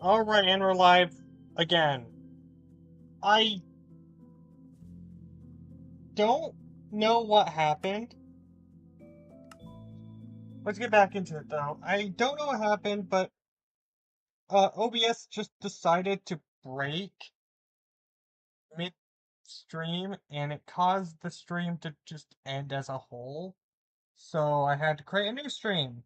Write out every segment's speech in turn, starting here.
Alright, and we're live again. I don't know what happened. Let's get back into it though. I don't know what happened, but OBS just decided to break mid-stream and it caused the stream to just end as a whole. So I had to create a new stream.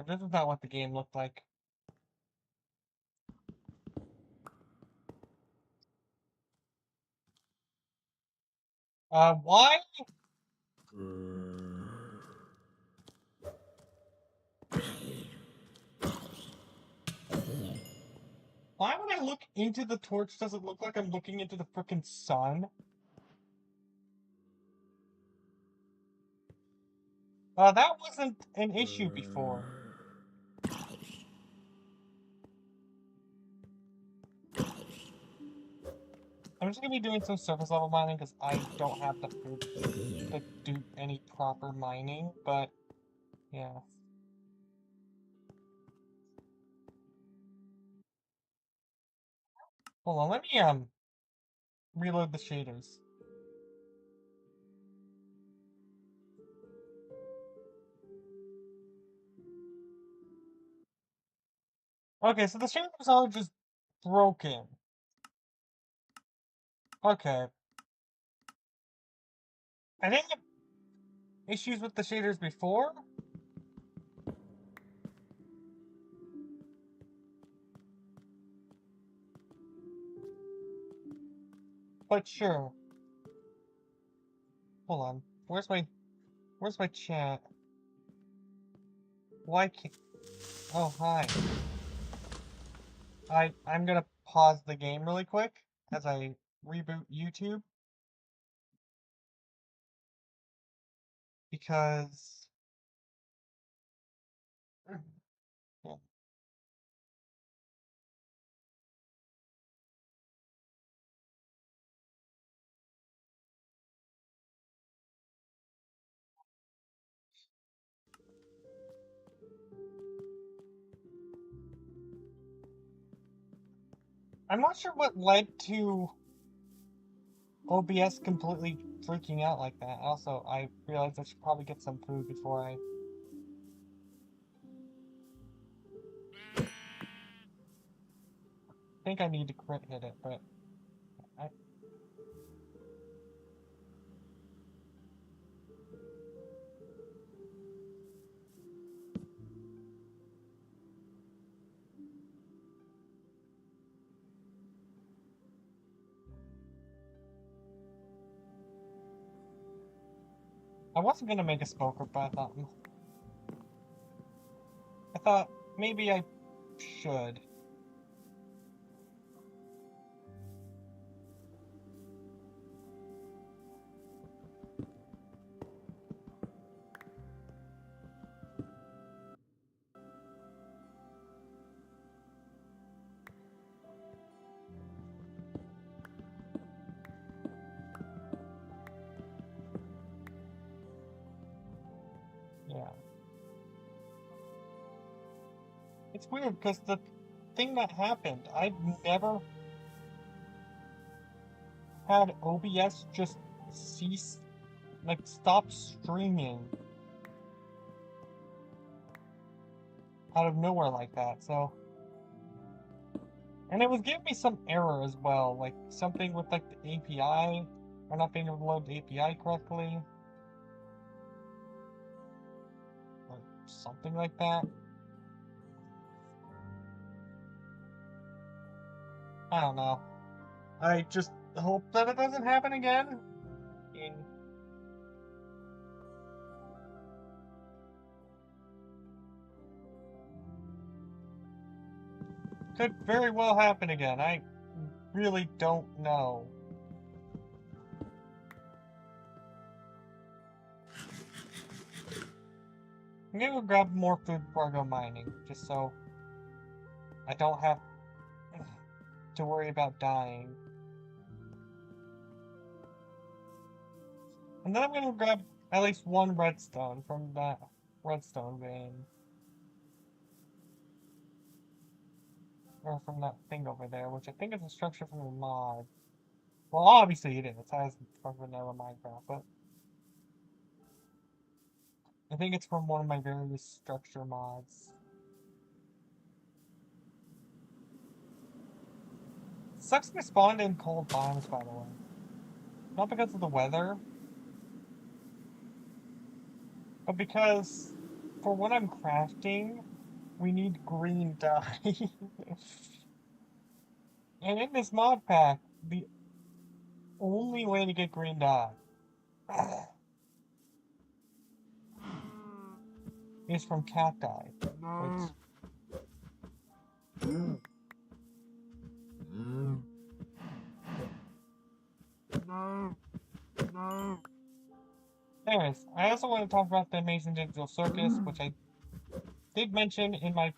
This is not what the game looked like. Why? Why when I look into the torch does it look like I'm looking into the frickin' sun? That wasn't an issue before. I'm just gonna be doing some surface level mining because I don't have the food to do any proper mining, but yeah. Hold on, let me reload the shaders. Okay, so the shaders are just broken. Okay. I didn't have issues with the shaders before. But sure. Hold on. Where's my chat? Why can't Oh hi. I'm gonna pause the game really quick as I reboot YouTube. Because yeah. I'm not sure what led to OBS completely freaking out like that. Also, I realized I should probably get some food before I think I need to crit hit it, but I wasn't gonna make a smoker, but I thought maybe I should. Yeah. It's weird because the thing that happened, I've never had OBS just cease, like stop streaming out of nowhere like that, so. And it was giving me some error as well, like something with like the API, or not being able to load the API correctly. Or something like that. I don't know. I just hope that it doesn't happen again. Could very well happen again. I really don't know. I'm gonna go grab more food before I go mining, just so I don't have to worry about dying. And then I'm gonna grab at least one redstone from that redstone vein. Or from that thing over there, which I think is a structure from a mod. Well, obviously it is. It's as from vanilla Minecraft, but I think it's from one of my various structure mods. Sucks to spawned in cold biomes, by the way. Not because of the weather, but because for what I'm crafting, we need green dye. And in this mod pack, the only way to get green dye is from cacti, which anyways, I also want to talk about the Amazing Digital Circus, which I did mention in my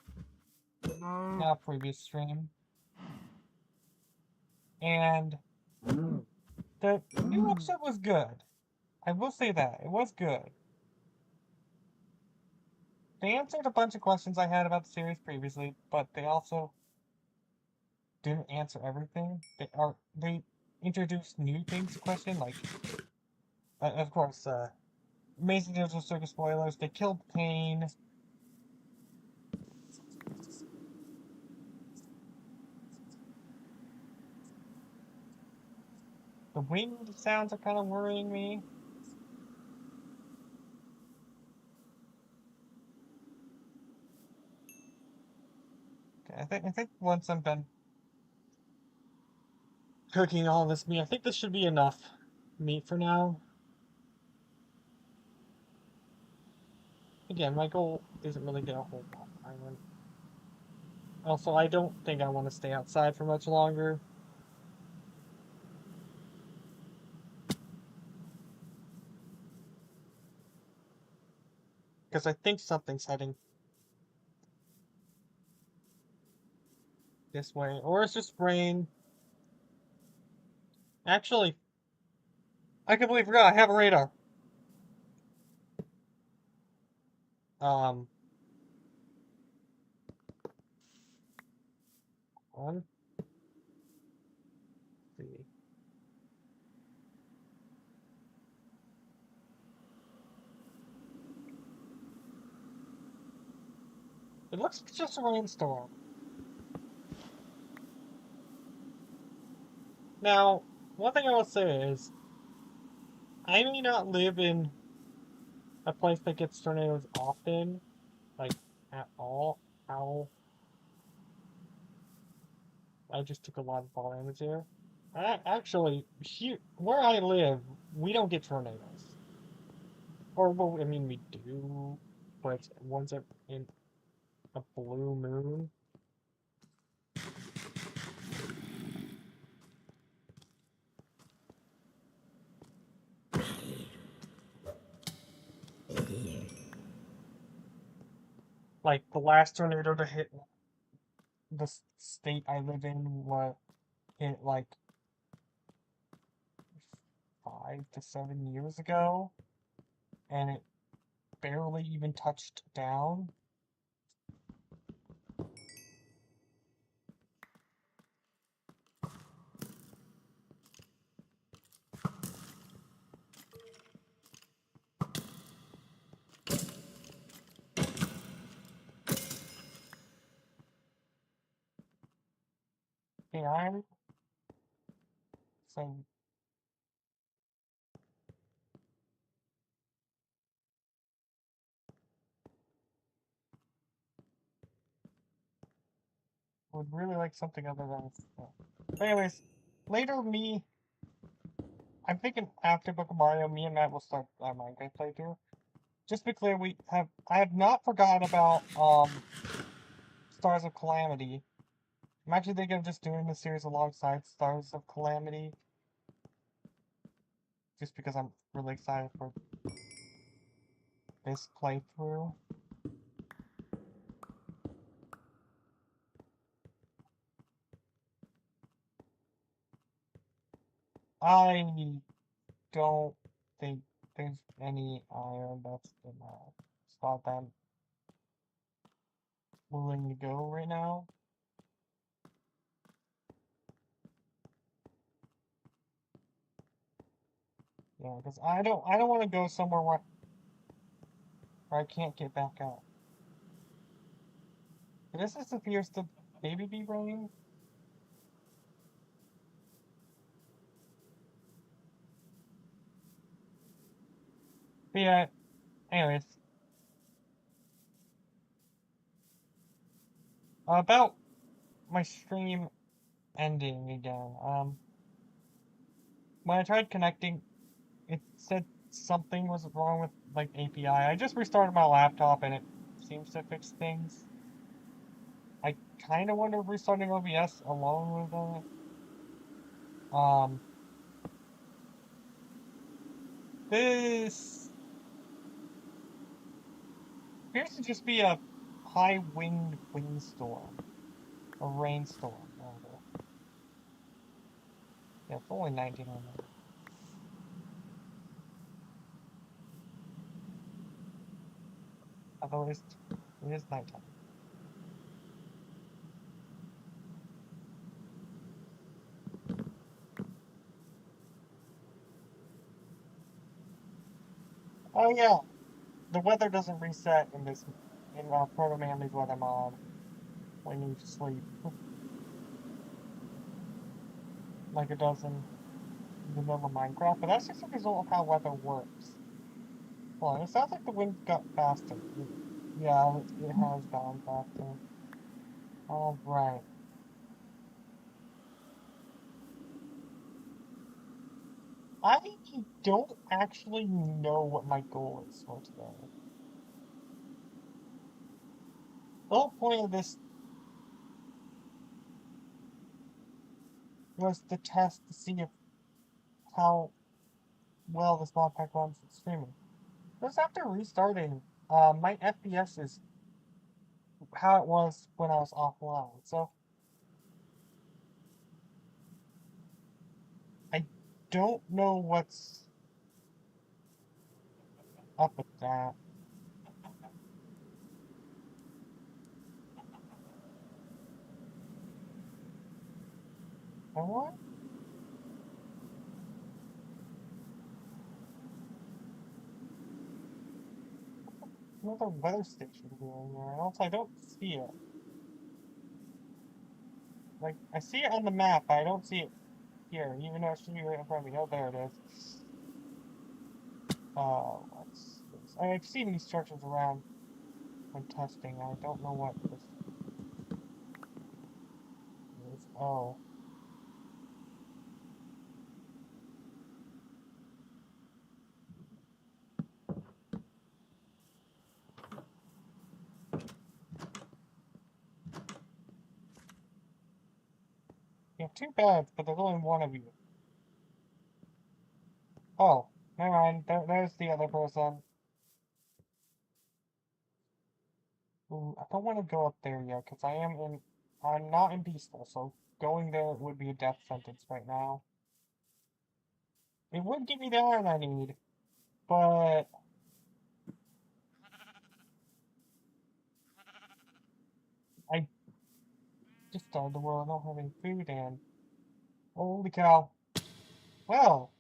previous stream. And the new episode was good. I will say that. It was good. They answered a bunch of questions I had about the series previously, but they also didn't answer everything. They introduced new things to question, like of course, Amazing Digital Circus spoilers. They killed Pain. The wind sounds are kind of worrying me. Okay, I think once I'm done cooking all this meat, I think this should be enough meat for now. Again, my goal isn't really get a whole lot of iron. Also, I don't think I want to stay outside for much longer. Because I think something's heading this way. Or it's just rain. Actually, I completely forgot I have a radar. Um, one. Let's see. It looks like it's just a rainstorm. Now, one thing I will say is, I may not live in a place that gets tornadoes often, like at all. How I just took a lot of fall damage here. Actually, here where I live, we don't get tornadoes. Or well, I mean we do, but once in a blue moon. Like the last tornado to hit the state I live in, what hit like 5 to 7 years ago, and it barely even touched down. Okay, I'm so would really like something other than. But anyways, later I'm thinking after Book of Mario, me and Matt will start our Minecraft playthrough. Just to be clear, I have not forgotten about Stars of Calamity. I'm actually thinking of just doing this series alongside Stars of Calamity. Just because I'm really excited for this playthrough. I don't think there's any iron that's in a spot that I'm willing to go right now. Yeah, because I don't want to go somewhere where I can't get back out. This appears to maybe be rain. But yeah, anyways. About my stream ending again. When I tried connecting, it said something was wrong with like API. I just restarted my laptop and it seems to fix things. I kind of wonder if restarting OBS alone with it. This appears to just be a high wind windstorm. A rainstorm, rather. Yeah, it's only 1900. Although it is nighttime. Oh yeah, the weather doesn't reset in Proto Manly's weather mod when you sleep, like it does in the middle of Minecraft. But that's just a result of how weather works. Well, it sounds like the wind got faster. Yeah, it has gone faster. All right. I don't actually know what my goal is for today. The whole point of this was to test to see if how well this mod pack runs in streaming. Just after restarting, my FPS is how it was when I was offline. So I don't know what's up with that. And what? Another weather station here, and also I don't see it. Like, I see it on the map, but I don't see it here, even though it should be right in front of me. Oh, there it is. What's this? I've seen these structures around when testing. I don't know what this is. Oh. You have two beds, but there's only one of you. Oh, never mind. There's the other person. Ooh, I don't want to go up there yet, because I'm not in Peaceful, so going there would be a death sentence right now. It would give me the iron I need, but I just started the world, I don't have any food, and holy cow. Well,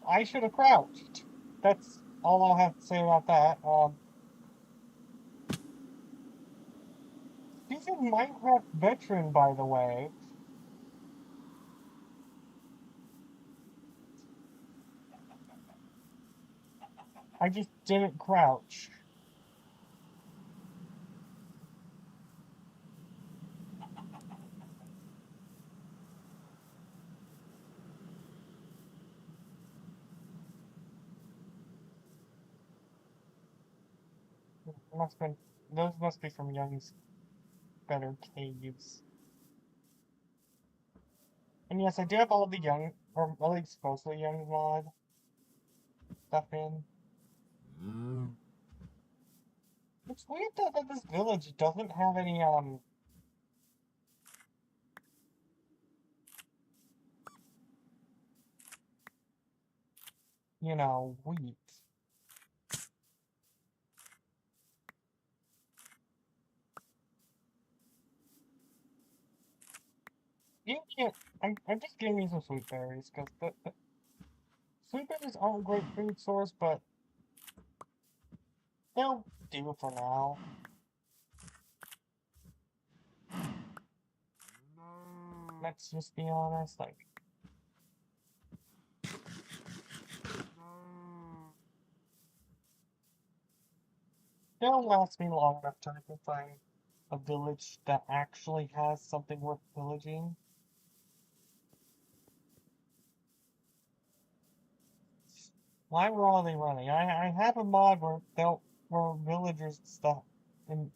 I should have crouched. That's all I'll have to say about that. He's a Minecraft veteran, by the way. I just didn't crouch. Those must be from Young's Better Caves. And yes, I do have all the Young, or at least mostly Young mod stuff in. It's weird though that this village doesn't have any, you know, wheat. You can't. I'm just giving you some sweet berries because the sweet berries aren't a great food source, but they'll do for now. Let's just be honest, like. They'll last me long enough till I can find a village that actually has something worth pillaging. Why were all they running? I have a mod where villagers and stuff and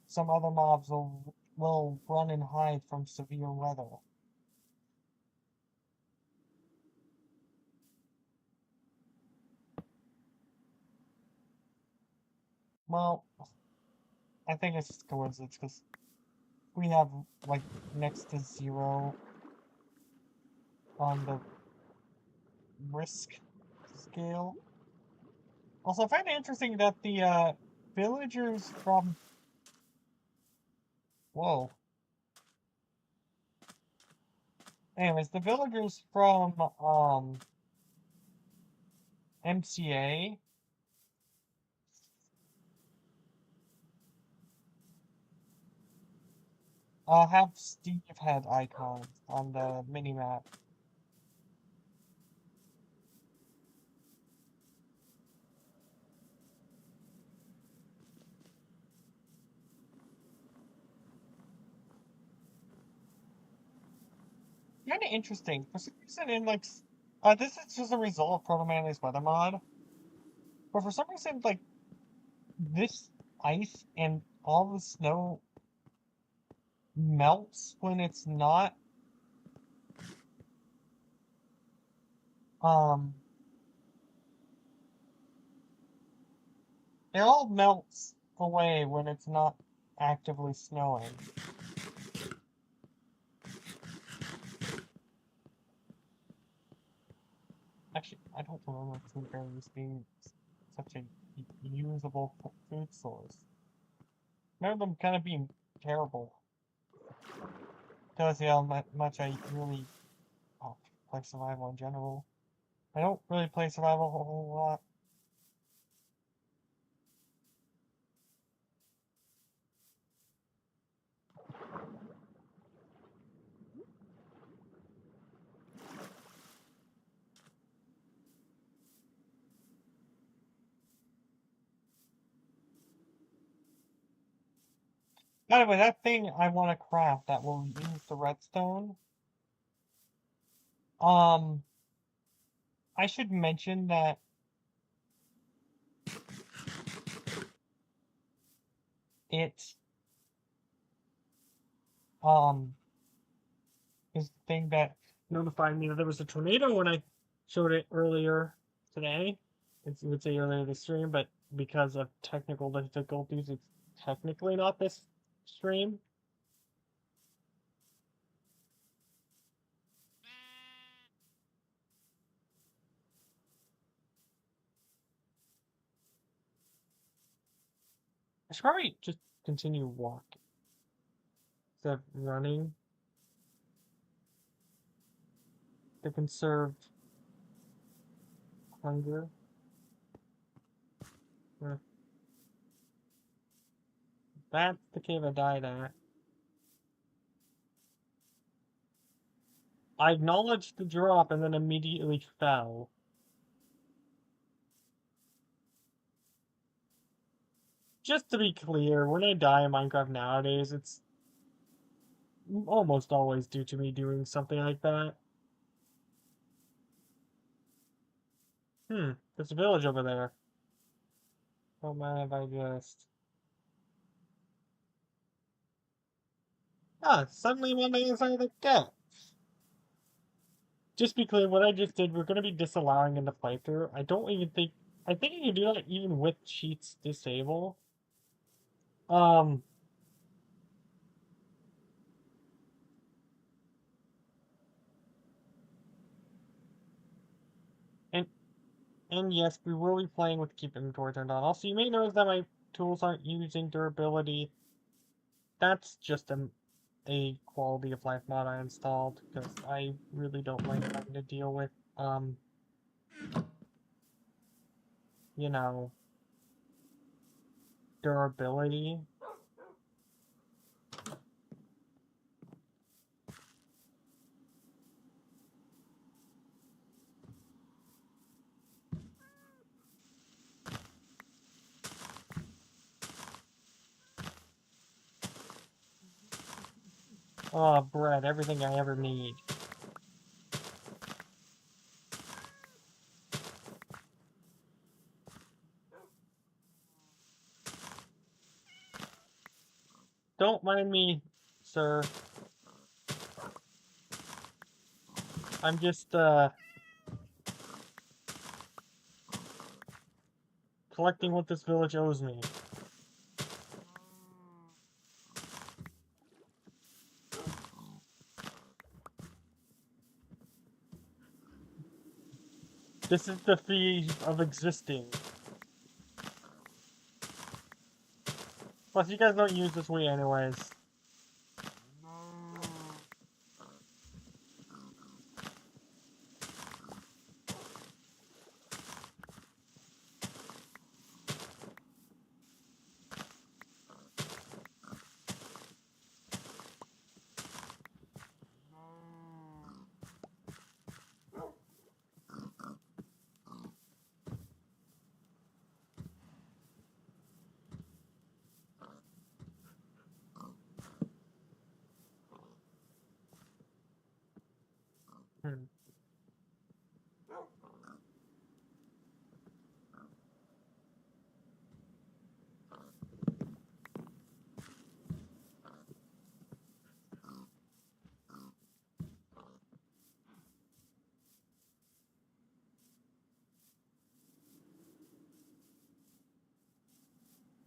some other mobs will run and hide from severe weather. Well, I think it's just coincidence because we have like next to zero on the risk scale. Also, I find it interesting that the villagers from whoa. Anyways, the villagers from MCA have Steve head icons on the minimap. Kind of interesting. For some reason, in like, this is just a result of Proto Manly's weather mod. But for some reason, like, this ice and all the snow melts when it's not, um, it all melts away when it's not actively snowing. Actually, I don't remember food berries being such a usable food source. I remember them kind of being terrible. Tells you how much I really play survival in general. I don't really play survival a whole lot. By the way, that thing I want to craft that will use the redstone. Um, I should mention that it um is the thing that notified me that there was a tornado when I showed it earlier today. It would say earlier this stream, but because of technical difficulties, it's technically not this stream. I should probably just continue walking instead of running to conserve hunger. That's the cave I died at. I acknowledged the drop and then immediately fell. Just to be clear, when I die in Minecraft nowadays, it's almost always due to me doing something like that. There's a village over there. How mad have I just... suddenly I'm on the other side of the gap. Just be clear, what I just did, we're going to be disallowing in the playthrough. I don't even think... I think you can do that even with cheats disable. And And yes, we will be playing with Keep Inventory turned on. Also, you may notice that my tools aren't using durability. That's just a quality of life mod I installed, because I really don't like having to deal with, you know, durability. Oh, bread, everything I ever need. Don't mind me, sir. I'm just, collecting what this village owes me. This is the fee of existing. Plus, you guys don't use this way anyways. Hmm.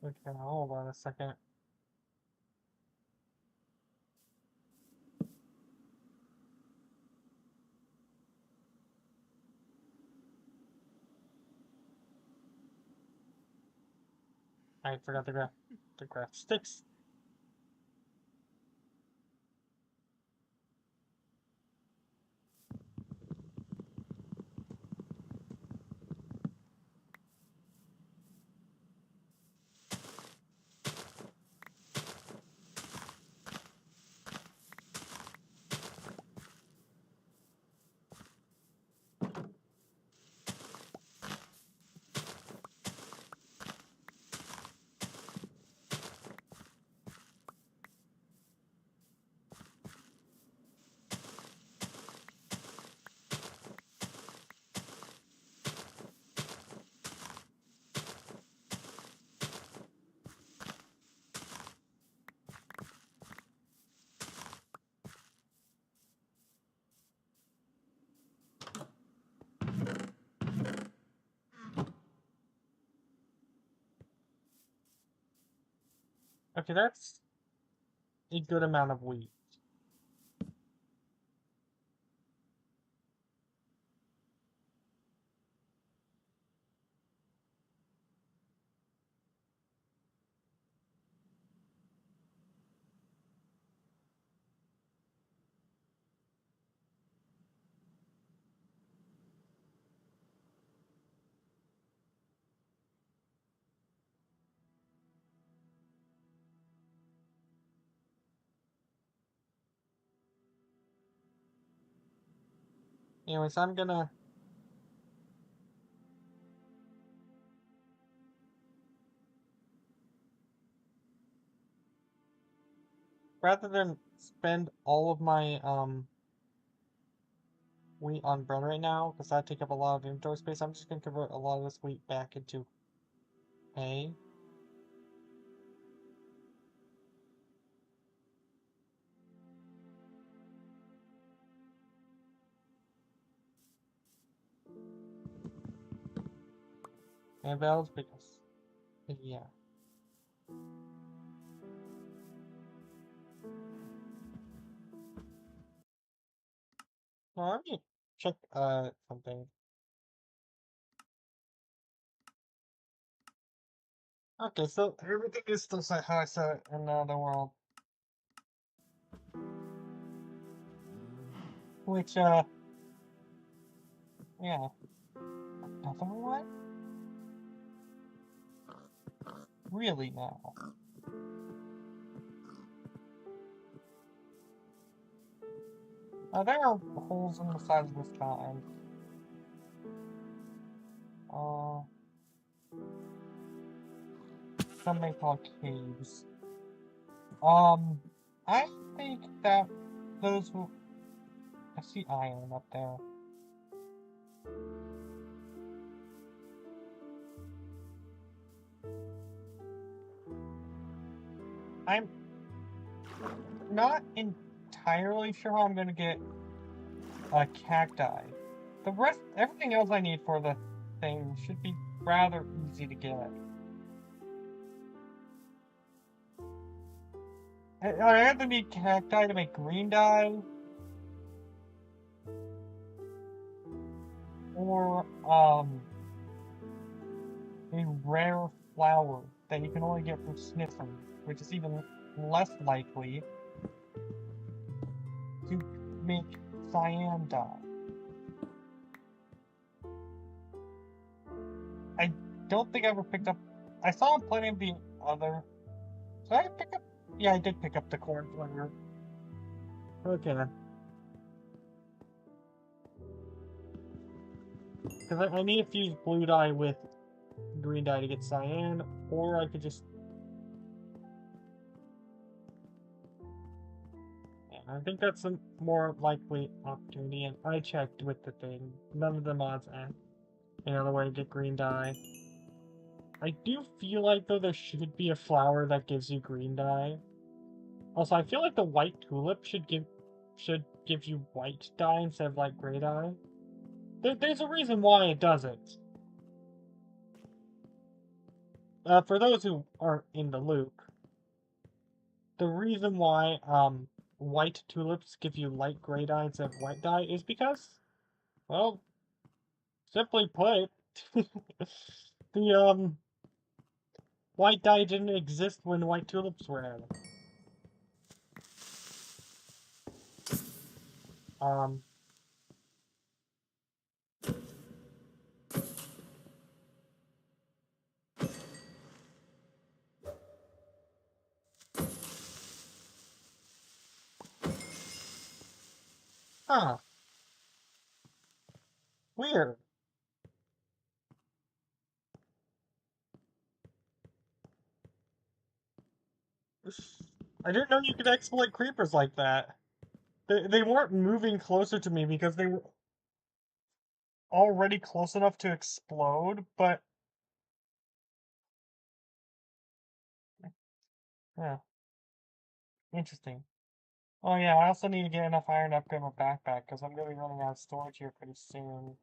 Okay, now hold on a second. I forgot the graph sticks. Okay, that's a good amount of wheat. Anyways, I'm gonna... Rather than spend all of my, wheat on bread right now, because that take up a lot of inventory space, I'm just gonna convert a lot of this wheat back into hay. And bells, because... Yeah. Well, let me check, something. Okay, so everything is still set how I set it in the world. Which, yeah. Another one? Really now? There are holes in the sides of this time. Some may call caves. I think that those who... I see iron up there. I'm not entirely sure how I'm gonna get a cacti. The rest, everything else I need for the thing should be rather easy to get. I either need cacti to make green dye, or, a rare flower that you can only get from sniffing, which is even less likely to make cyan dye. I don't think I ever picked up... I saw plenty of the other... Did I pick up... Yeah, I did pick up the corn flower. Okay. Because I need to fuse blue dye with green dye to get cyan, or I could just... Yeah, I think that's a more likely opportunity, and I checked with the thing. None of the mods add another way to get green dye. I do feel like, though, there should be a flower that gives you green dye. Also, I feel like the white tulip should give you white dye instead of, like, gray dye. There's a reason why it doesn't. For those who aren't in the loop, the reason why, white tulips give you light gray dye instead of white dye is because, well, simply put, the, white dye didn't exist when white tulips were added. Huh. Weird. I didn't know you could exploit creepers like that. They weren't moving closer to me because they were already close enough to explode, but... Yeah, interesting. Oh yeah, I also need to get enough iron to upgrade my backpack, because I'm going to be running out of storage here pretty soon.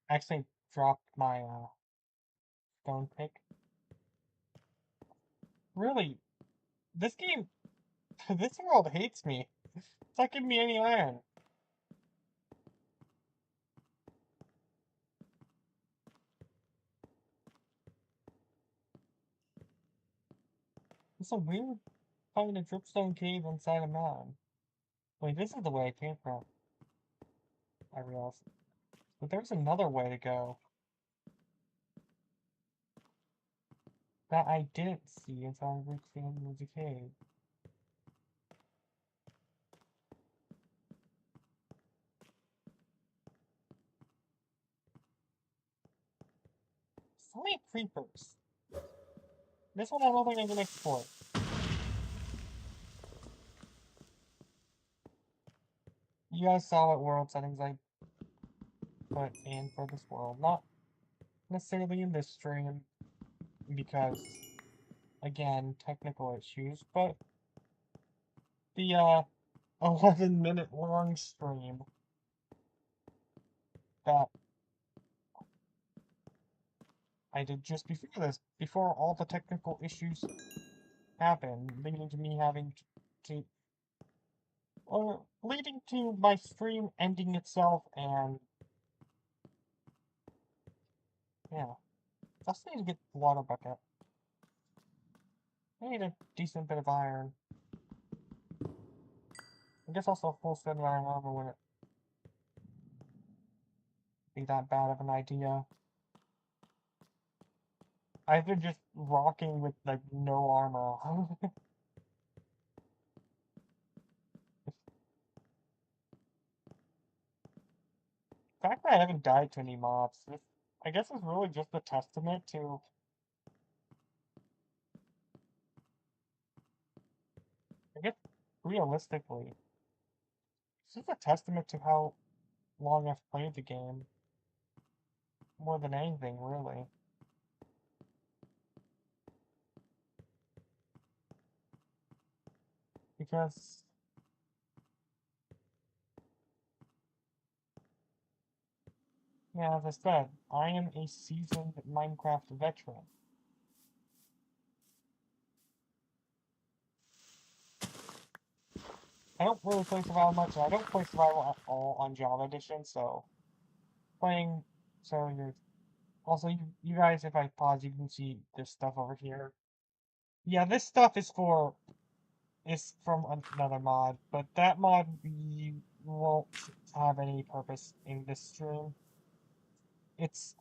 I actually dropped my, stone pick. Really, this game... this world hates me. It's not giving me any iron. It's so weird finding a dripstone cave inside a mountain. Wait, this is the way I came from. I realized. But there's another way to go that I didn't see until I reached the end of the cave. So many creepers. This one I don't think I can exploit. You guys saw what world settings I put in for this world. Not necessarily in this stream, because, again, technical issues, but the, 11-minute long stream that I did just before this, before all the technical issues happened, leading to me having to leading to my stream ending itself, and yeah, just need to get the water bucket. I need a decent bit of iron. I guess also a full set of iron armor wouldn't be that bad of an idea. I've been just rocking with like no armor on. The fact that I haven't died to any mobs, I guess is really just a testament to, I guess realistically, it's just a testament to how long I've played the game. More than anything, really. Because, yeah, as I said, I am a seasoned Minecraft veteran. I don't really play survival much, and I don't play survival at all on Java Edition, so playing, so you're, also you guys, if I pause, you can see this stuff over here. Yeah, this stuff is from another mod, but that mod won't have any purpose in this stream. It's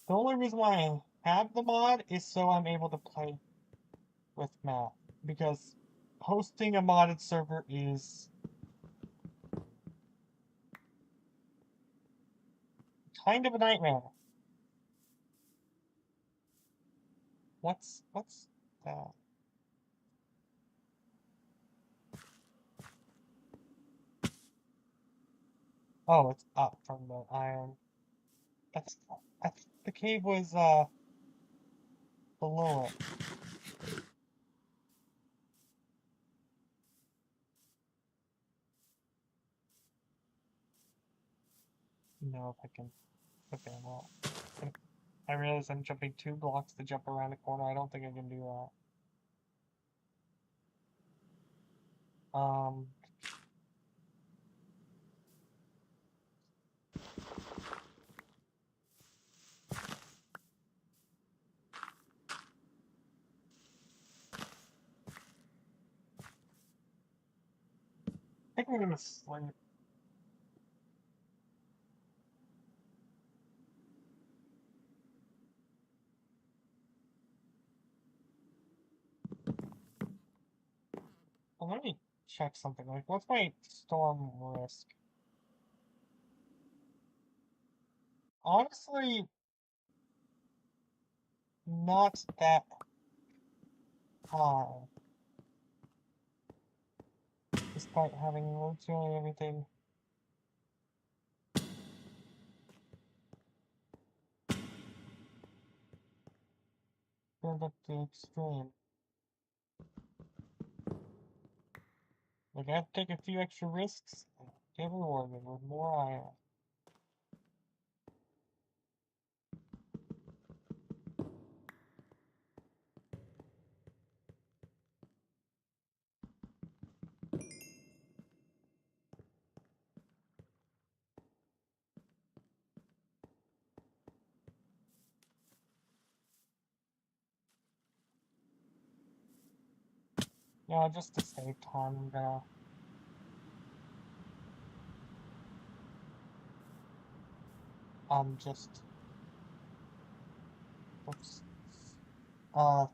the only reason why I have the mod is so I'm able to play with Matt, because hosting a modded server is kind of a nightmare. What's that? Oh, it's up from the iron. That's the cave was below it. No, if I can. Okay, well, I realize I'm jumping 2 blocks to jump around a corner. I don't think I can do that. I think I'm gonna sleep. Well, let me check something. Like, what's my storm risk? Honestly, not that high. Despite having literally everything. Build up to extreme. Like, I have to take a few extra risks and get rewarded with more iron. Yeah, just to save time, I'm gonna. Just. Oops. Uh,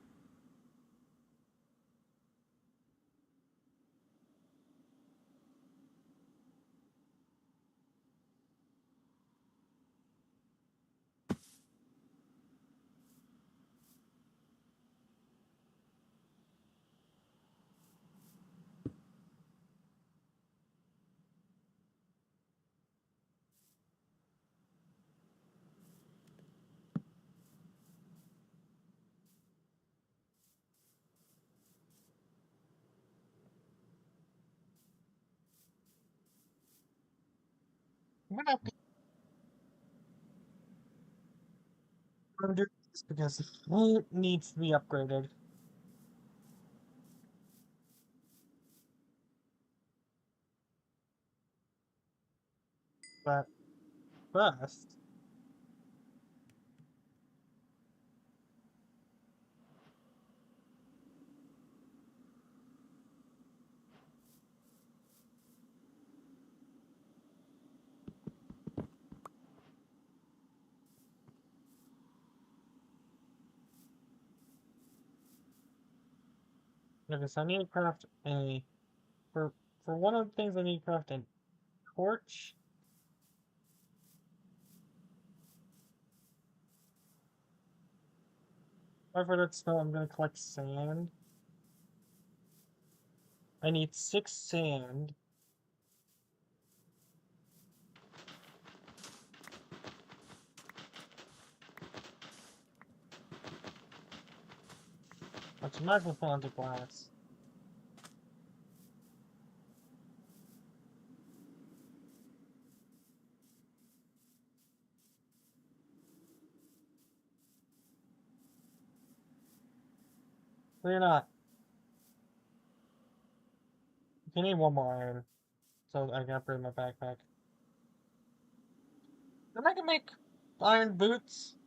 I'm gonna do this because it needs to be upgraded. But first, because I need to craft a for one of the things I need to craft a torch. However, that's not. I'm gonna collect sand. I need 6 sand. Which might as well fall into glass. So you're not. You need one more iron, so I can upgrade my backpack. Then I can make iron boots.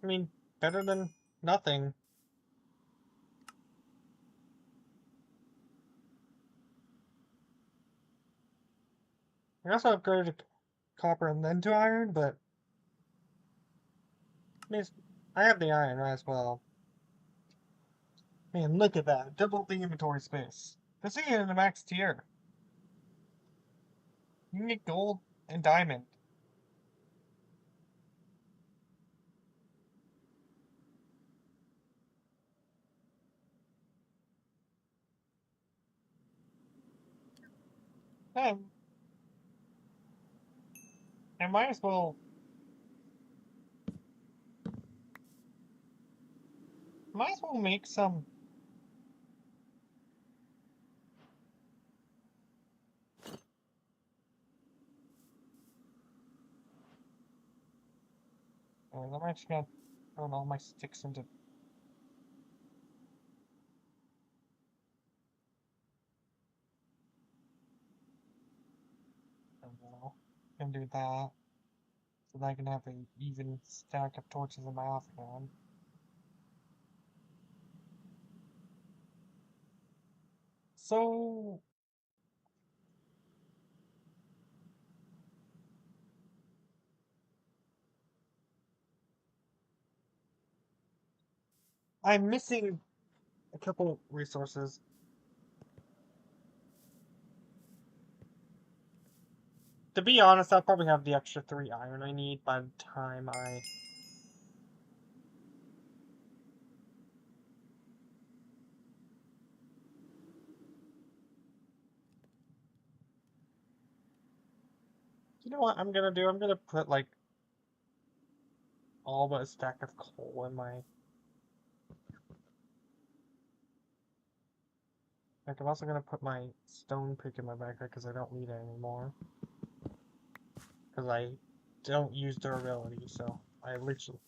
I mean, better than nothing. I also upgraded to copper and then to iron, but I mean, I have the iron as well. Man, look at that. Double the inventory space. This is in the max tier. You can get gold and diamond. And I might as well make some. I'm actually gonna turn all my sticks into. I don't know. Gonna do that so that I can have an even stack of torches in my offhand. So I'm missing a couple resources. To be honest, I'll probably have the extra 3 iron I need by the time I. You know what I'm gonna do? I'm gonna put like all but a stack of coal in my. Like, I'm also gonna put my stone pick in my backpack because I don't need it anymore. Because I don't use durability, so I literally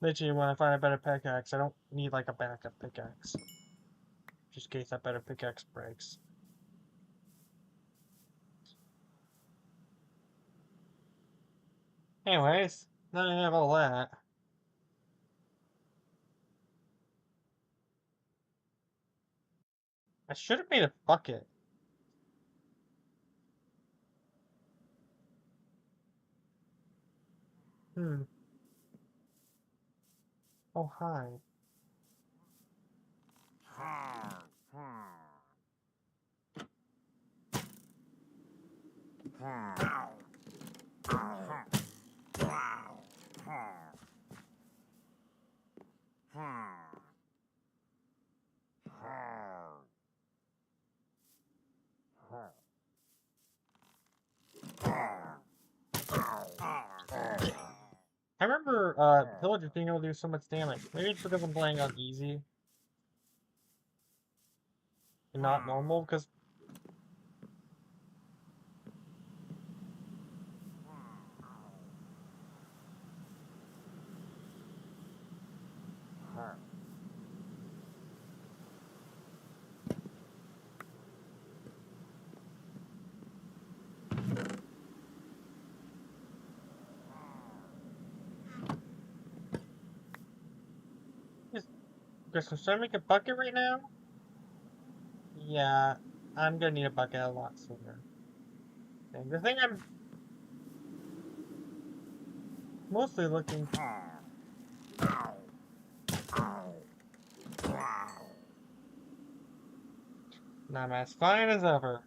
when I find a better pickaxe, I don't need like a backup pickaxe. Just in case that better pickaxe breaks. Anyways, now I have all that. I should have made a bucket. Hmm. Oh, hi. I remember villagers being able to do so much damage. Maybe it's because I'm playing on easy and not normal, because Christmas. Should I make a bucket right now? Yeah, I'm gonna need a bucket a lot sooner. And the thing I'm mostly looking... And I'm as fine as ever.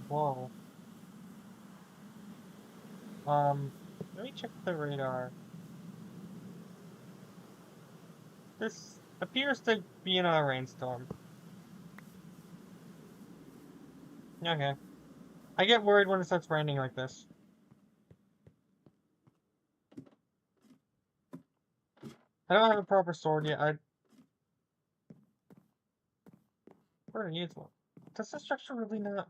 Whoa. Let me check the radar. This appears to be in a rainstorm. Okay. I get worried when it starts raining like this. I don't have a proper sword yet. I already used one. Does this structure really not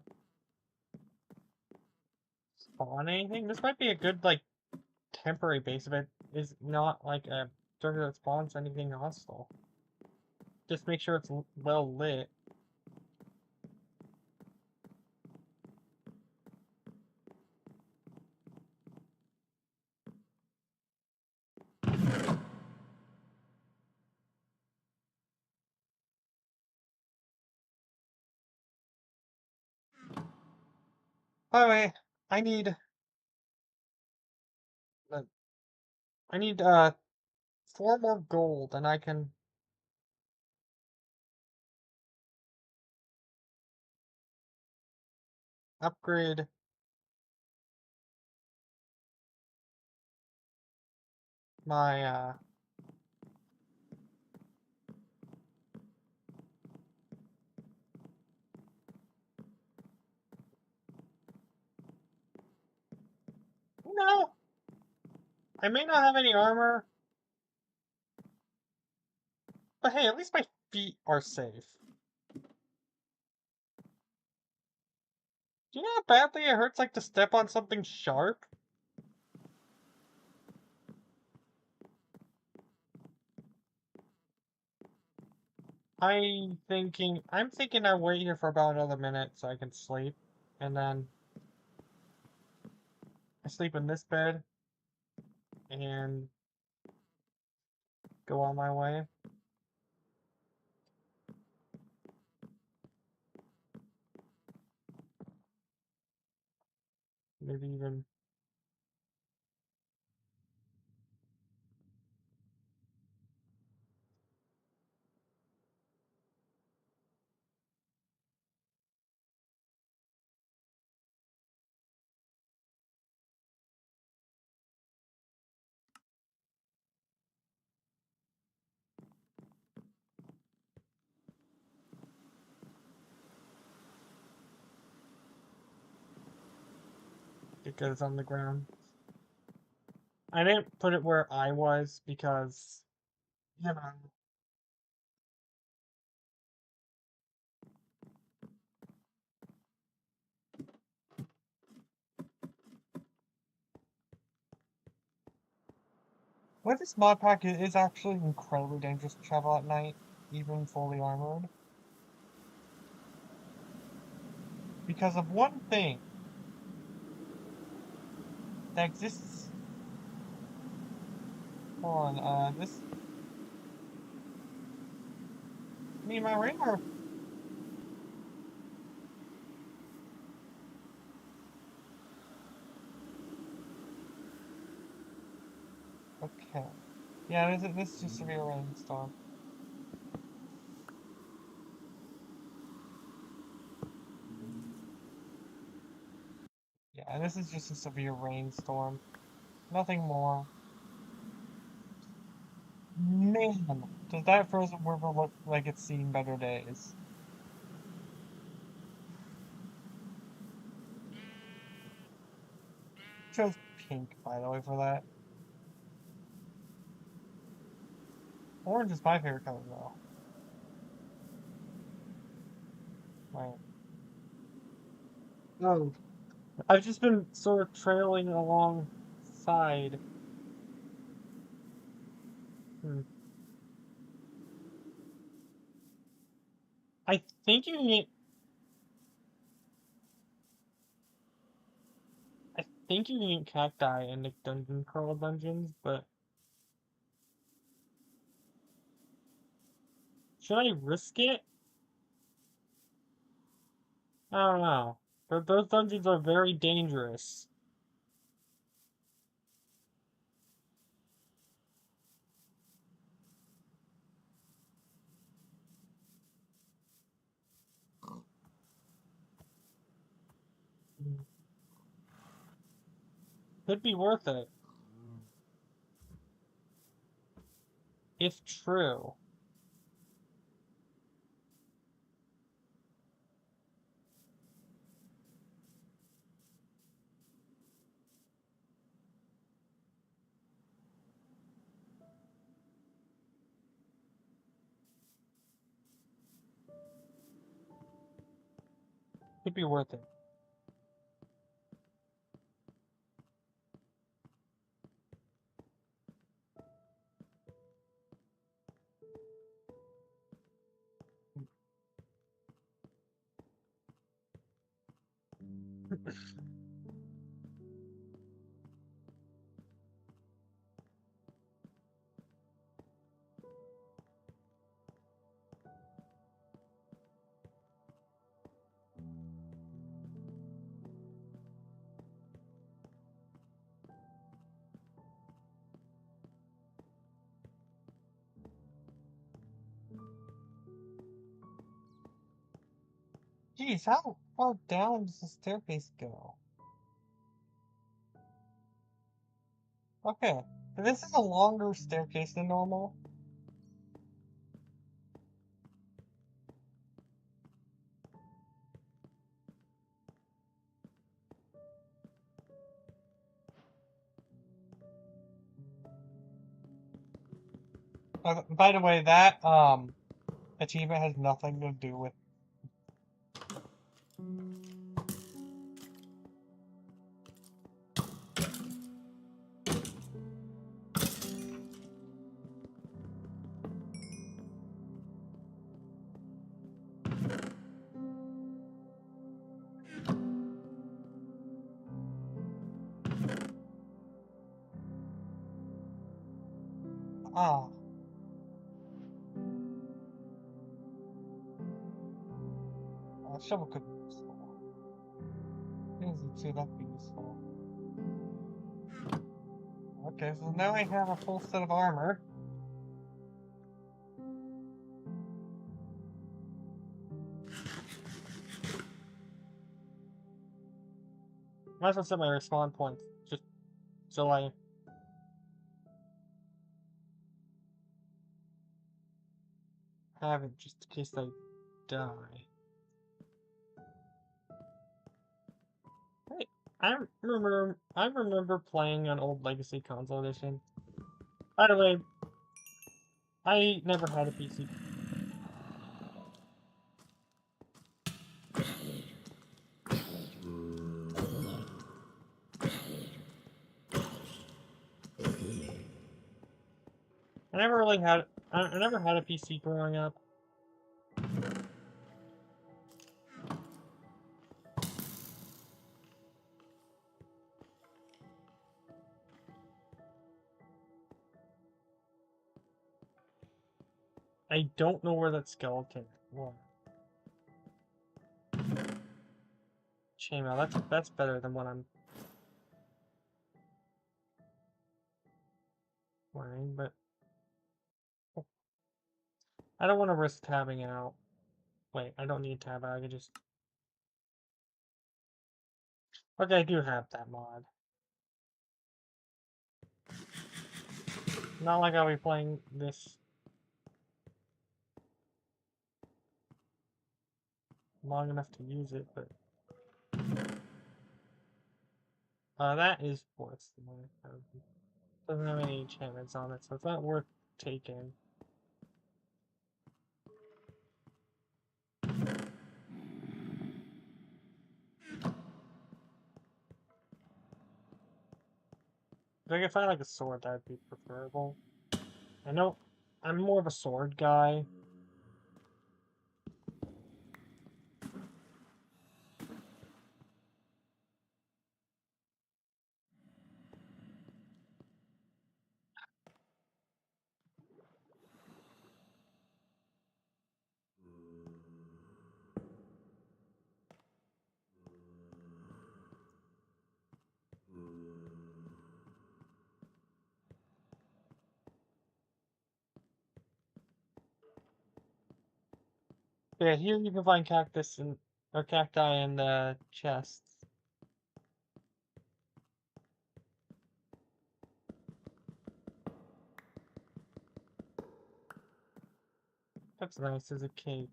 spawn anything? This might be a good, like, temporary base if it is not, like, a structure that spawns anything hostile. Just make sure it's well lit. By the way, I need... I need, 4 more gold, and I can... upgrade... my, No! I may not have any armor, but hey, at least my feet are safe. Do you know how badly it hurts, like, to step on something sharp? I'm thinking I wait here for about another minute so I can sleep, and then I sleep in this bed, and go on my way. Maybe even... because it's on the ground. I didn't put it where I was because, you know... With this mod pack, it is actually incredibly dangerous to travel at night, even fully armored. Because of one thing that exists... Hold on, this... my radar... Okay. Yeah, this is just a real rainstorm. Yeah, this is just a severe rainstorm. Nothing more. Man, does that frozen river look like it's seen better days? Chose pink, by the way, for that. Orange is my favorite color, though. Right. Oh. I've just been sort of trailing alongside Hmm. I think you need. I think you need cacti in the dungeon crawl dungeons, but should I risk it? I don't know. Those dungeons are very dangerous. Hmm. Could be worth it, if true. Could be worth it. Geez, how far down does the staircase go? Okay, this is a longer staircase than normal. By the way, that achievement has nothing to do with. Ah, shovel could be useful. Easy too, that'd be useful. Okay, so now I have a full set of armor. Might as well set my respawn points, just so I have it, just in case I die. Hey, I remember playing on old Legacy Console Edition. By the way, I never had a PC. I never had a PC growing up. I don't know where that skeleton was. Chainmail, that's better than what I'm wearing, but I don't want to risk tabbing out. Wait, I don't need tab out, I can just... Okay, I do have that mod. Not like I'll be playing this long enough to use it, but... that is worth the money. Doesn't have any enchantments on it, so it's not worth taking. If I could find like a sword, that'd be preferable. I know I'm more of a sword guy. But yeah, here you can find cactus and or cacti in the chests. That's nice as a cake.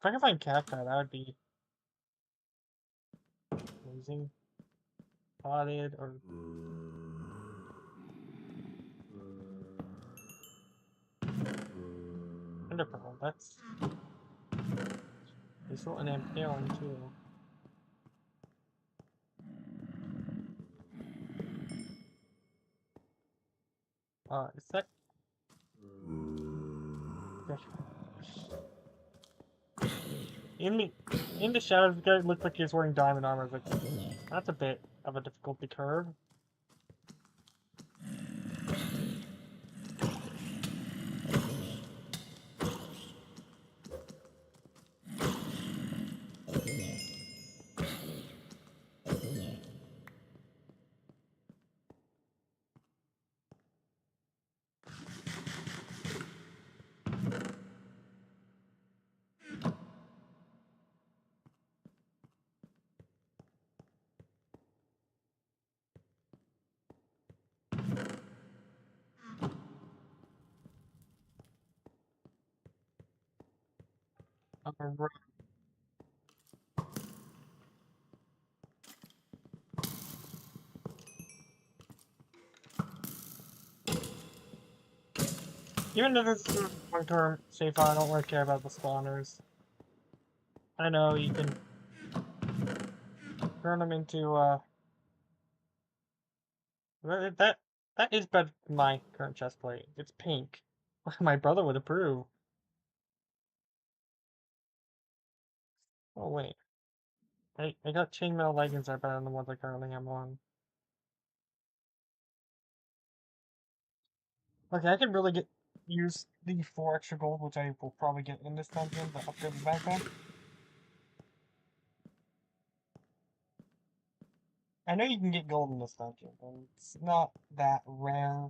If I can find cacti, that would be amazing. Potted or ender pearl. That's useful and impaling too. Is that? In the shadows, the guy looked like he was wearing diamond armor. Like, that's a bit of a difficulty curve. Alright. Even though this is a long-term save file, I don't really care about the spawners. I know you can turn them into that is better than my current chest plate. It's pink. My brother would approve. Oh wait. I got chainmail leggings that are better than the ones I currently have on. Okay, I can really use the 4 extra gold, which I will probably get in this dungeon, to upgrade the backpack. I know you can get gold in this dungeon, and it's not that rare.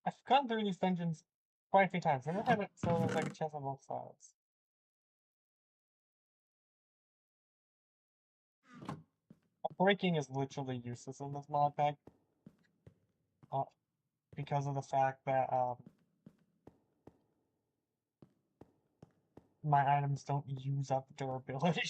I've gone through these dungeons quite a few times. I've never had it so there's like a chest on both sides. Breaking is literally useless in this mod pack. Uh, because of the fact that my items don't use up durability.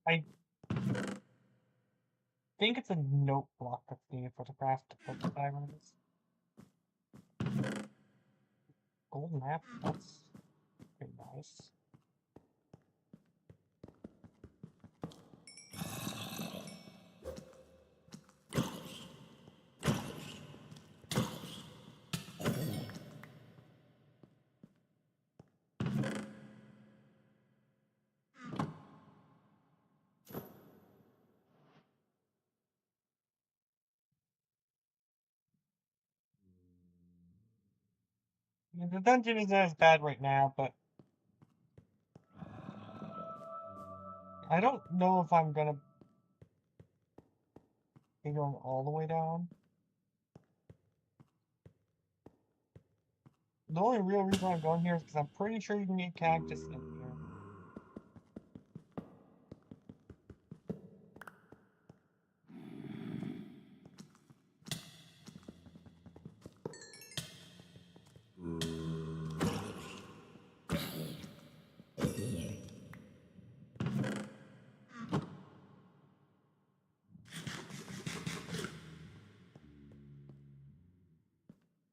I think it's a note block that's needed for the craft to put the diamonds. Gold map, that's pretty nice. The dungeon isn't as bad right now, but I don't know if I'm gonna be going all the way down. The only real reason I'm going here is because I'm pretty sure you can get cactus in here.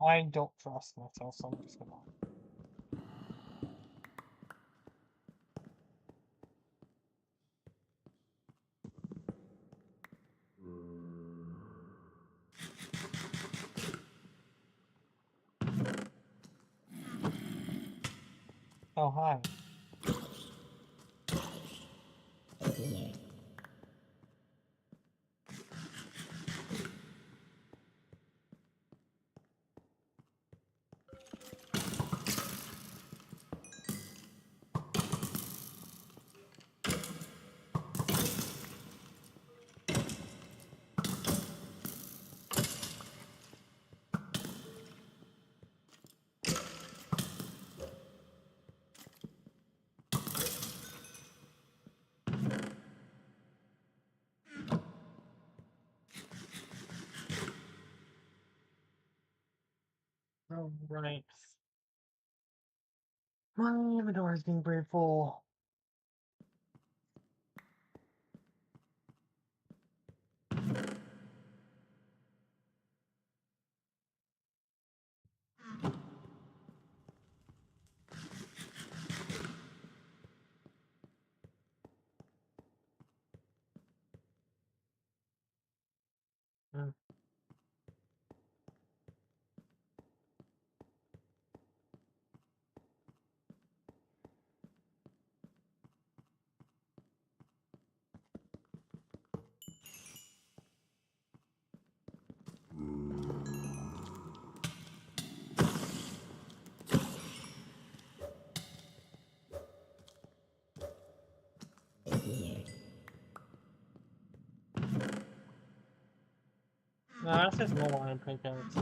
I don't trust myself, so I'm just gonna. Oh, hi. Oh, right. My inventory is getting pretty full. Mm. No, that's just no iron pickaxe.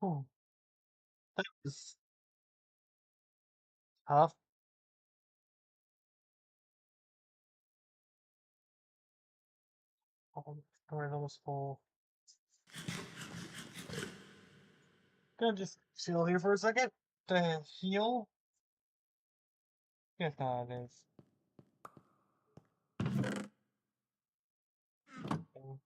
Ooh, that was tough. Storage almost full. Gonna just chill here for a second to heal. Yes, no, it is. Okay.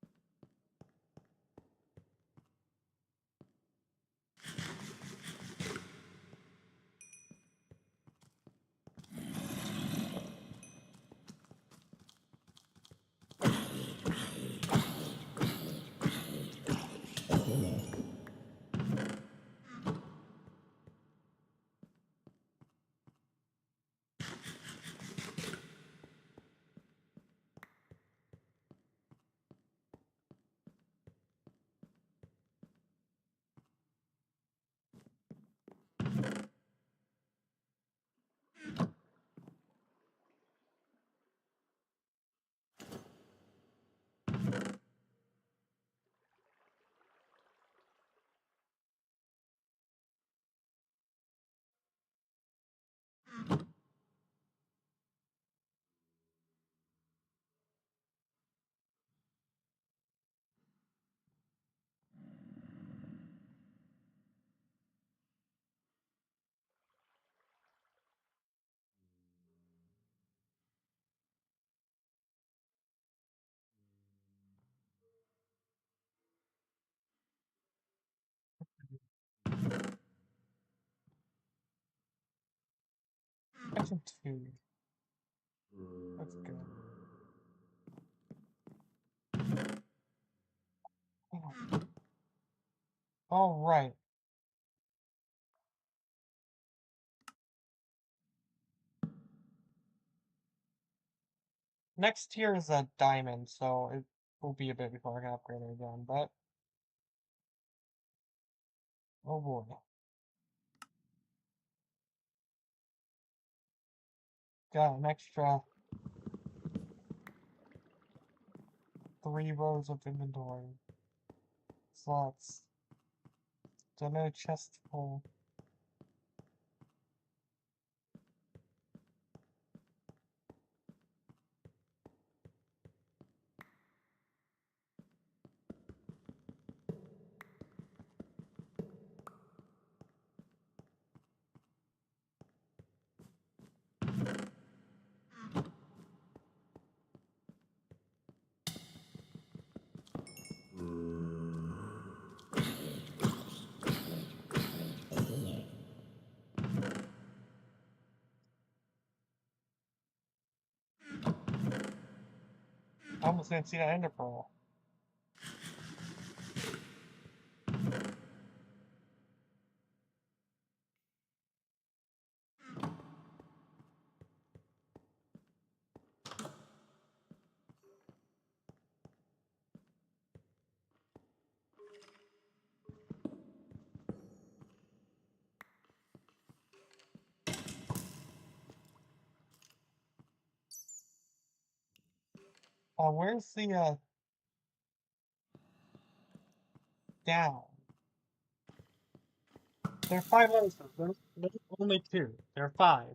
Section 2. That's good. Alright. Next tier is a diamond, so it will be a bit before I can upgrade it again, but oh boy. Got an extra 3 rows of inventory. Slots. Don't know chest full. I almost didn't see that ender pearl. Where's the down? There are 5 others. There's only 2. There are 5.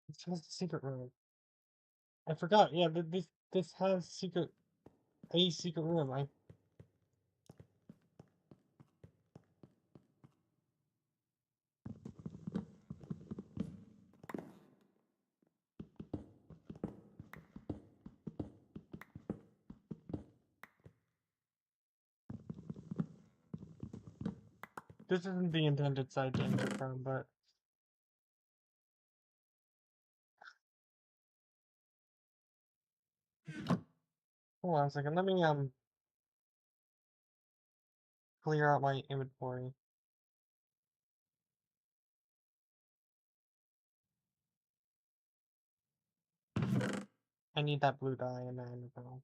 This has the secret room. I forgot. Yeah, this has a secret room. This isn't the intended side to enter from, but Hold on a second. Let me clear out my inventory. I need that blue dye in that inventory.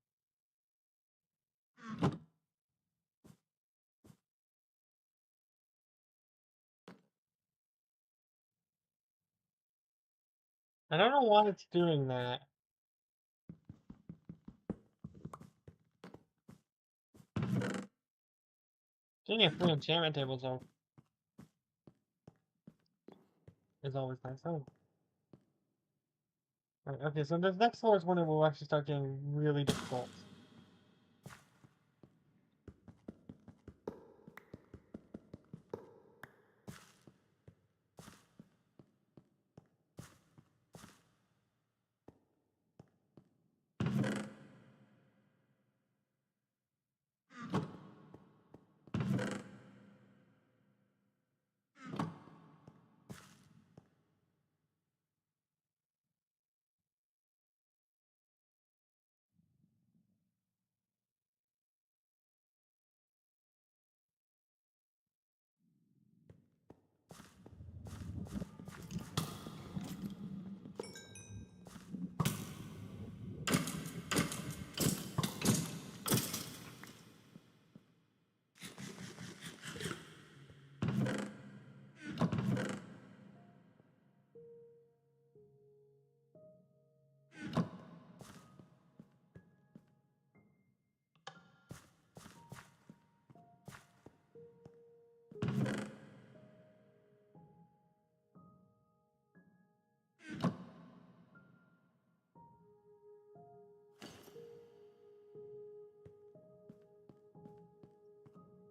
I don't know why it's doing that. Getting a free enchantment table is always nice. Oh. Right, okay, so this next floor is when it will actually start getting really difficult.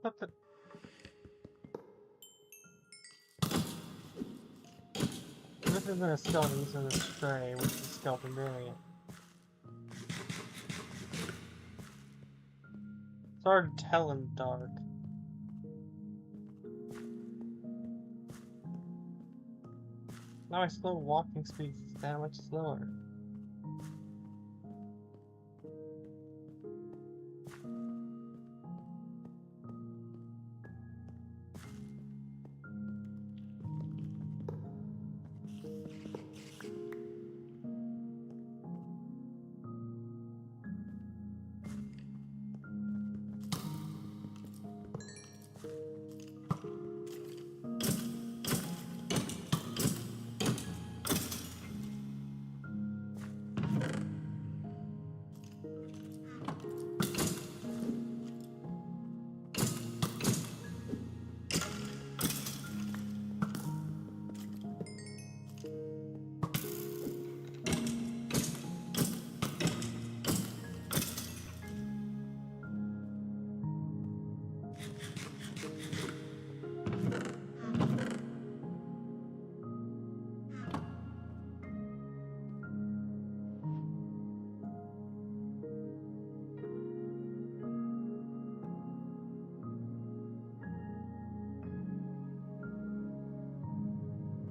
What the? This isn't a skeleton, this is a stray, which is a skeleton variant. It's hard to tell in the dark. Now my slow walking speed is that much slower.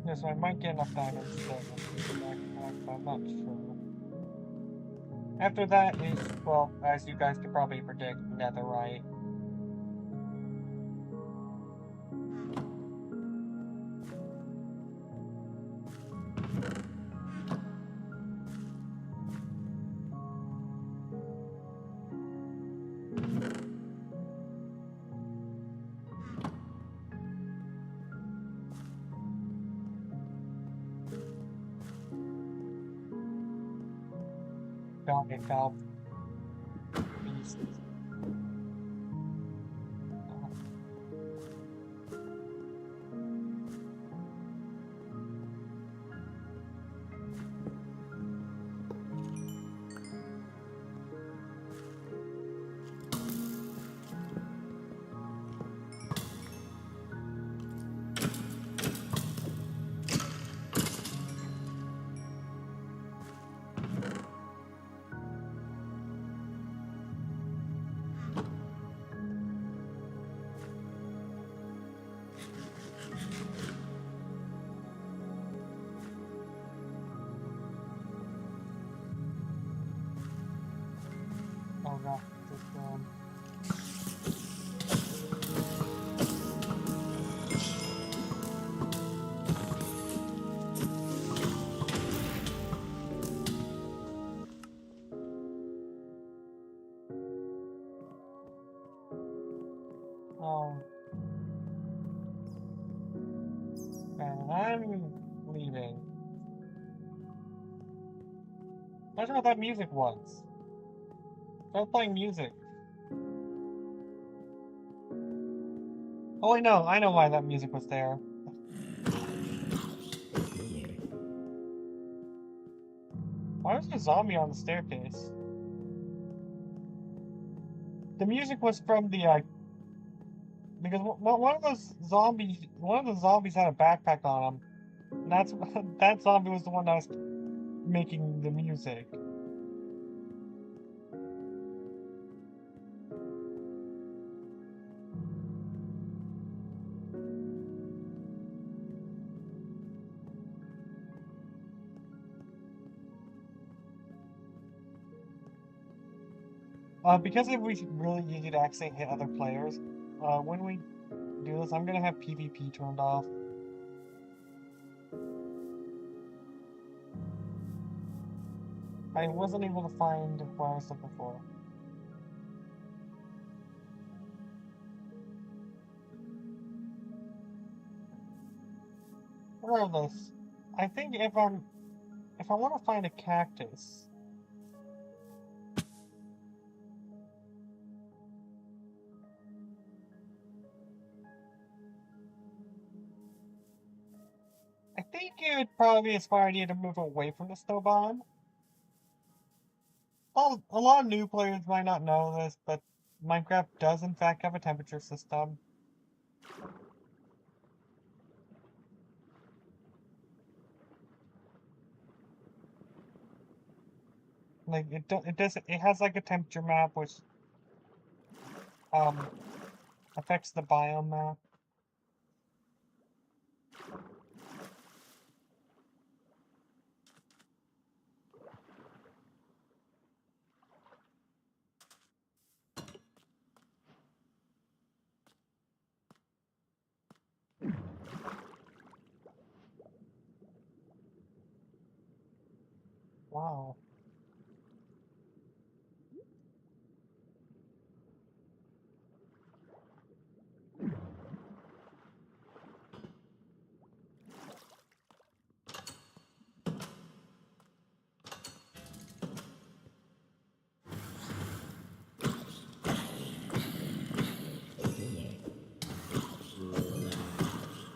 Yes, I might get enough diamonds to backpack, but I'm not sure. After that is, well, as you guys could probably predict, netherite. Foul beasts. graphic system. And I'm leaving. I don't know what that music was. I was playing music. Oh, I know why that music was there. Why was there a zombie on the staircase? The music was from the, because one of the zombies had a backpack on him. And that zombie was the one that was making the music. Because it was really easy to actually hit other players, when we do this, I'm gonna have PvP turned off. I wasn't able to find what I was looking for. Regardless, I think if I want to find a cactus, I think it would probably be a smart idea to move away from the snow biome. A lot of new players might not know this, but Minecraft does in fact have a temperature system. Like it has like a temperature map which um affects the biome map. Wow.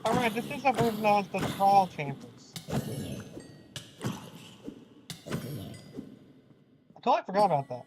Alright, this is a version known as the trial chambers. I totally forgot about that.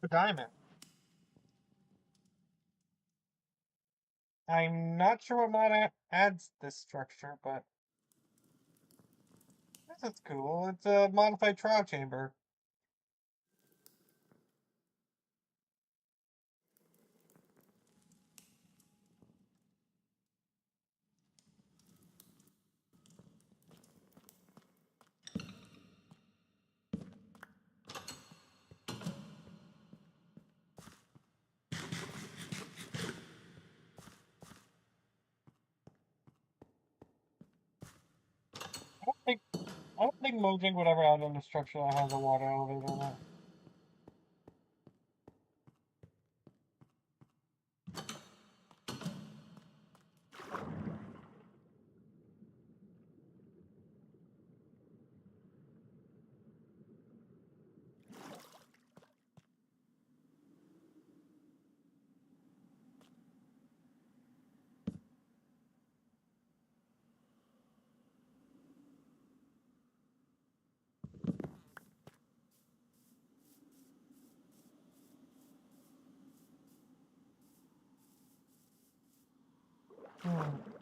The diamond. I'm not sure what mod adds this structure, but this is cool. It's a modified trial chamber. I don't think Mojang whatever out in the structure that has a water elevator in it. Hmm.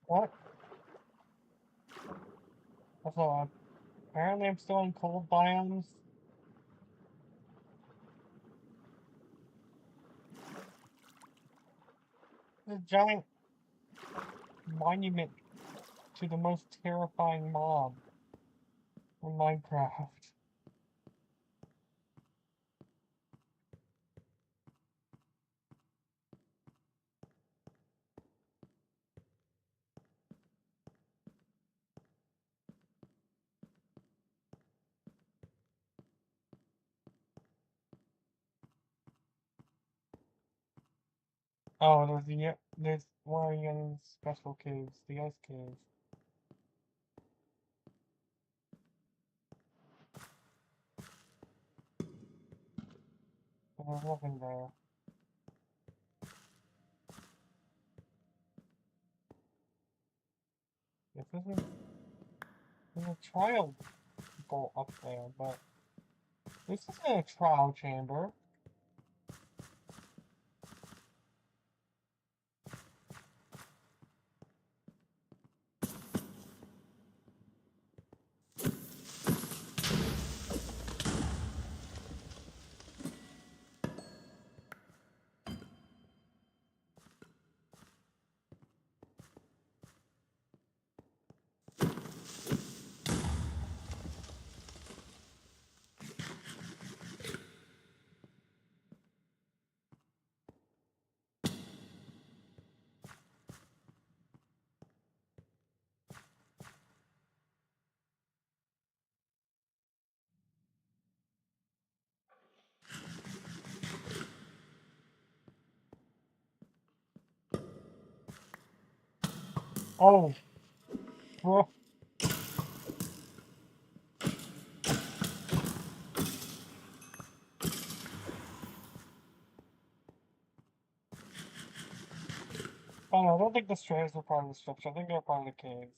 What? That's odd. Apparently I'm still in cold biomes. There's a giant monument to the most terrifying mob in Minecraft. Oh, there's one of the special caves, the ice cave. But there's nothing there. If there's a trial bolt up there, but this isn't a trial chamber. Oh, bro. Oh no, I don't think the stairs were part of the structure. I think they're part of the caves.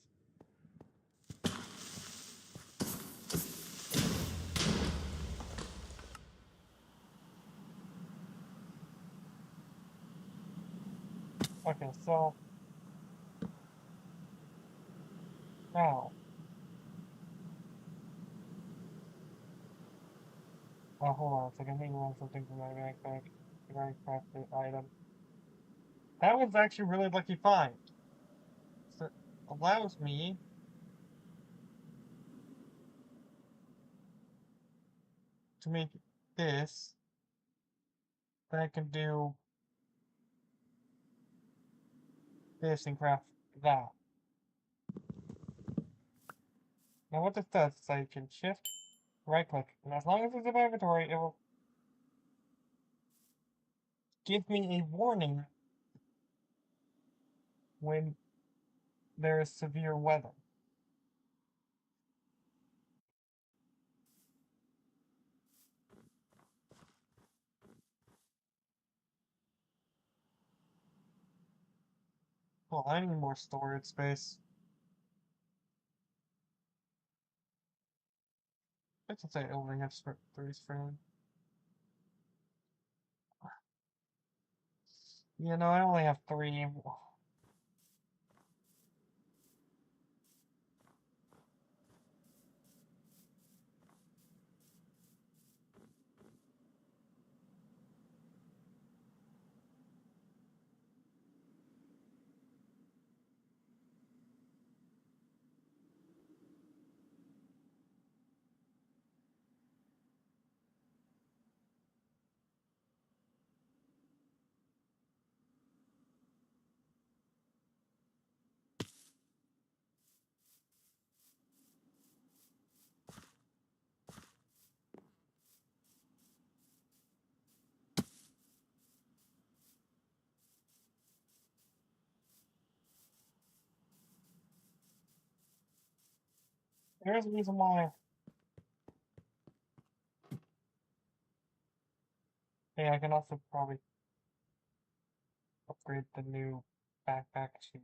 Okay, so now. Oh, hold on a second. I think I want something from my backpack. A very crafted item. That was actually really lucky find. So it allows me to make this. Then I can do this and craft that. Now what this does is I can shift, right click, and as long as it's in my inventory, it will give me a warning when there is severe weather. Well, I need more storage space. Let's say overhead freeze frame. You know, I only have 3. There's a reason why. Hey, I can also probably upgrade the new backpack to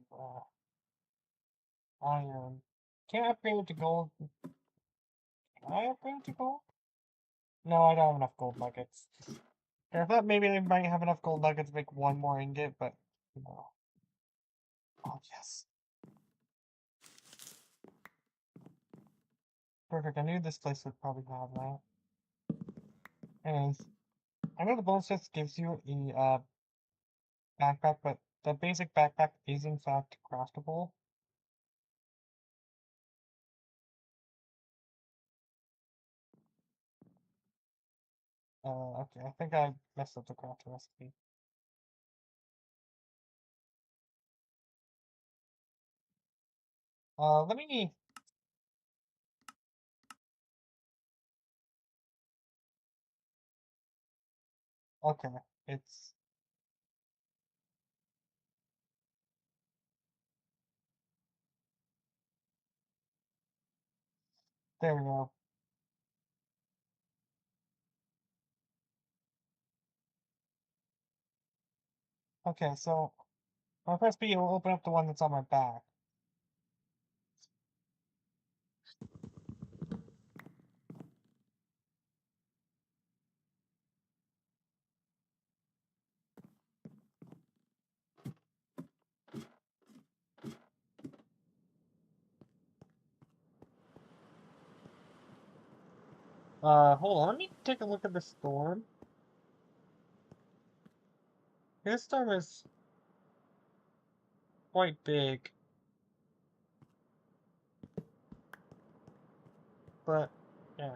iron. Can't upgrade it to gold. Can I upgrade it to gold? No, I don't have enough gold nuggets. I thought maybe I might have enough gold nuggets to make 1 more ingot, but no. Oh, yes. Perfect. I knew this place would probably have that. Anyways, I know the bonus chest gives you a backpack, but the basic backpack is in fact craftable. Okay, I think I messed up the craft recipe. Let me... Okay, it's... There we go. Okay, so when I press B, it will open up the one that's on my back. Hold on, let me take a look at the storm. This storm is quite big. But, yeah.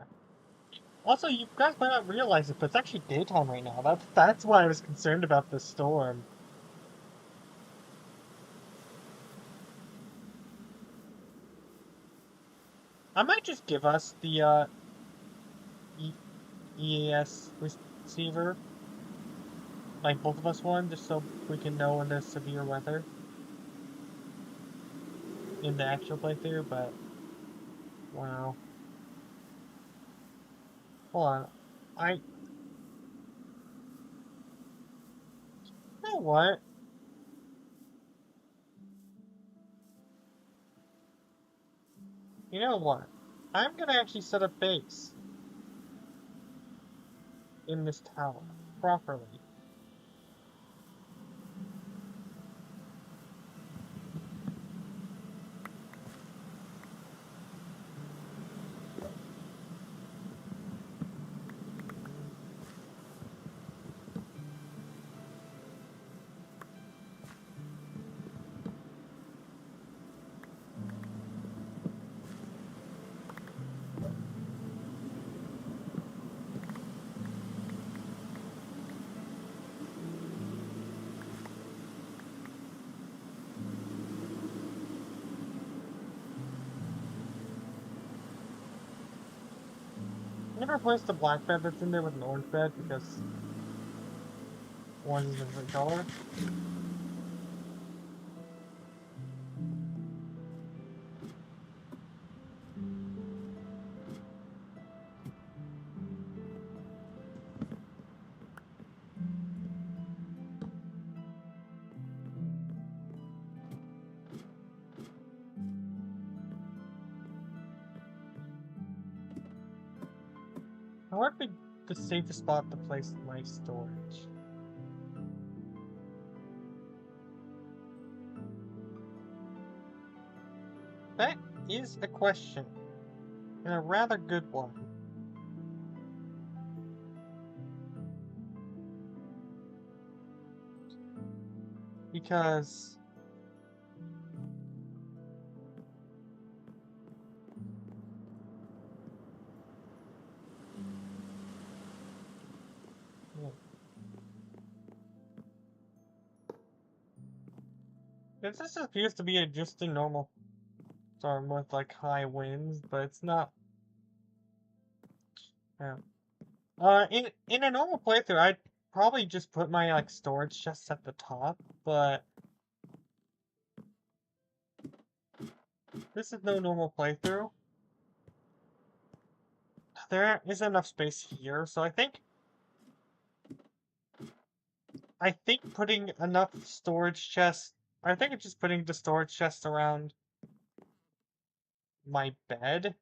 Also, you guys might not realize it, but it's actually daytime right now. That's why I was concerned about the storm. I might just give us the EAS receiver, like both of us one, just so we can know when there's severe weather in the actual playthrough, but wow. Hold on. You know what? You know what? I'm gonna actually set up base in this tower properly. I'm gonna replace the black bed that's in there with an orange bed because orange is a different color. would be the safest spot to place my storage? That is a question, and a rather good one. Because yeah. This appears to be just a normal storm with like high winds, but it's not. Yeah. In a normal playthrough, I'd probably just put my like storage chests at the top, but this is no normal playthrough. There isn't enough space here, so I think putting enough storage chests. I think it's just putting the storage chests around my bed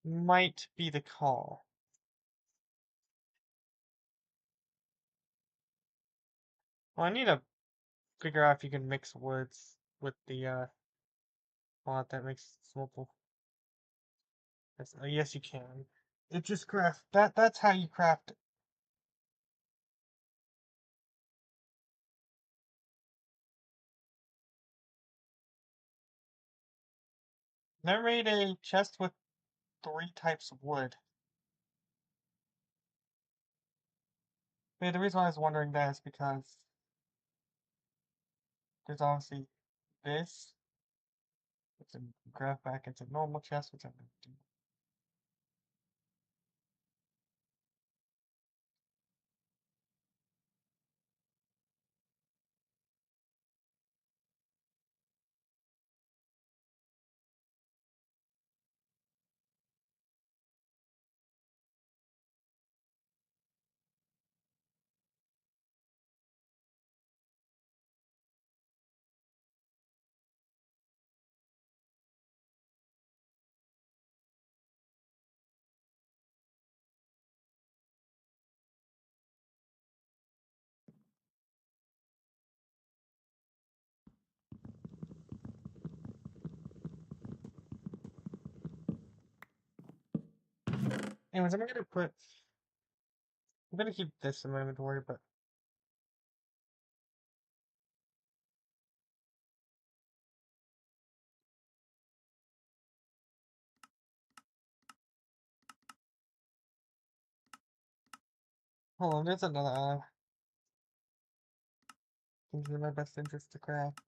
might be the call. Well, I need to figure out if you can mix woods with the mod that makes multiple. Yes, yes, you can. It just craft that's how you craft it. Never made a chest with 3 types of wood. But the reason why I was wondering that is because there's obviously this. It's a craft back into normal chest, which I'm gonna do. Anyways, I'm gonna keep this in my inventory, but hold on, there's another things in my best interest to craft.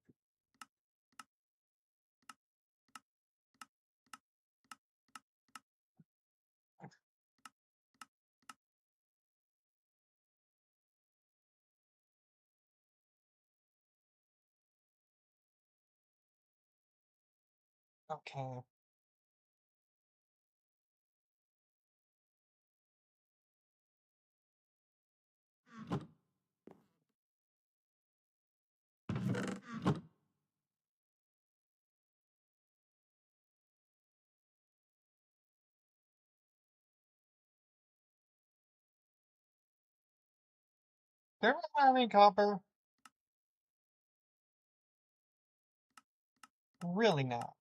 Okay. There was not any copper. Really not.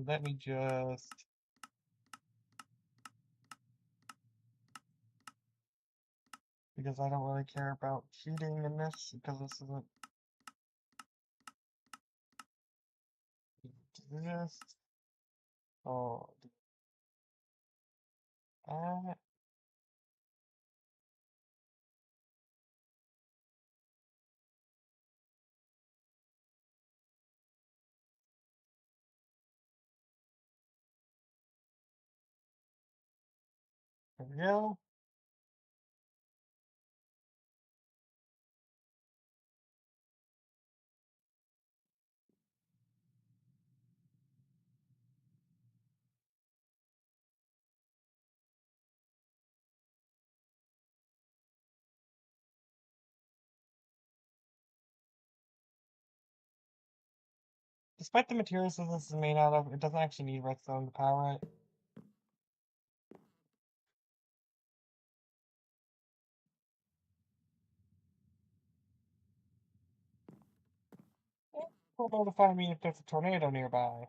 Let me just. Because I don't really care about cheating in this, because this isn't. Just. Oh. Uh, there we go. Despite the materials that this is made out of, it doesn't actually need redstone to power it. It will notify me if there's a tornado nearby.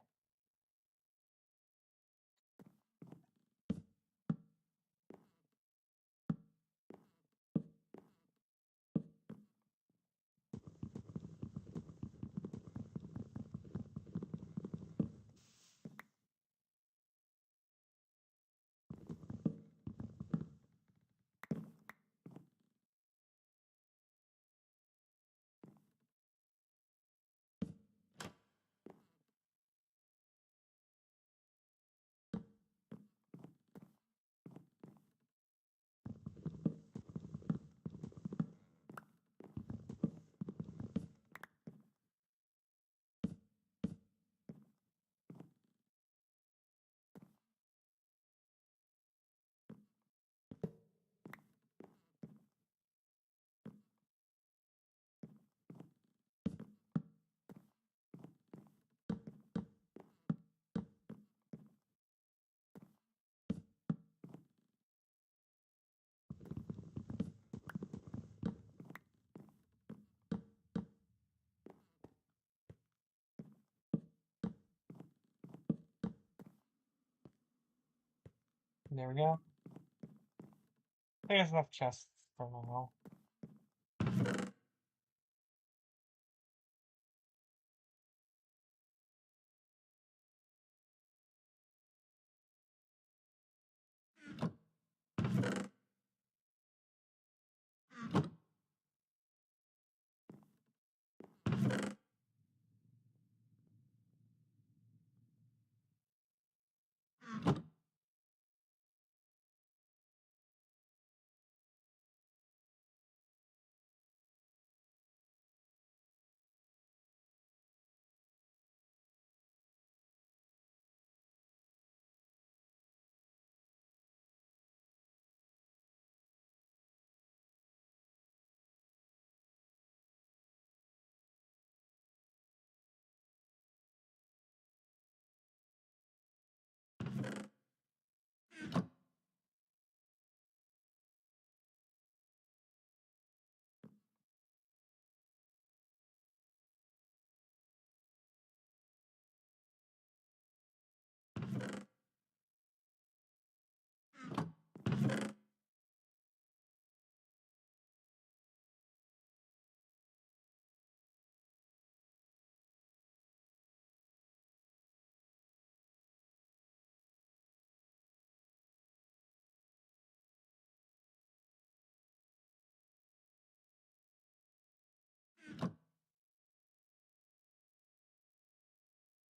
There we go. There's enough chests for now.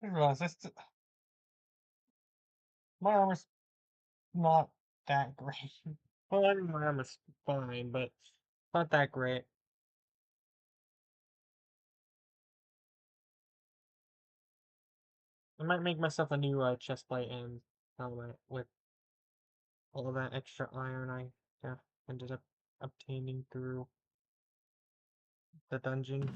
I realize this. My armor's not that great. Well, I mean, my armor's fine, but not that great. I might make myself a new chestplate and helmet with all of that extra iron I ended up obtaining through the dungeon.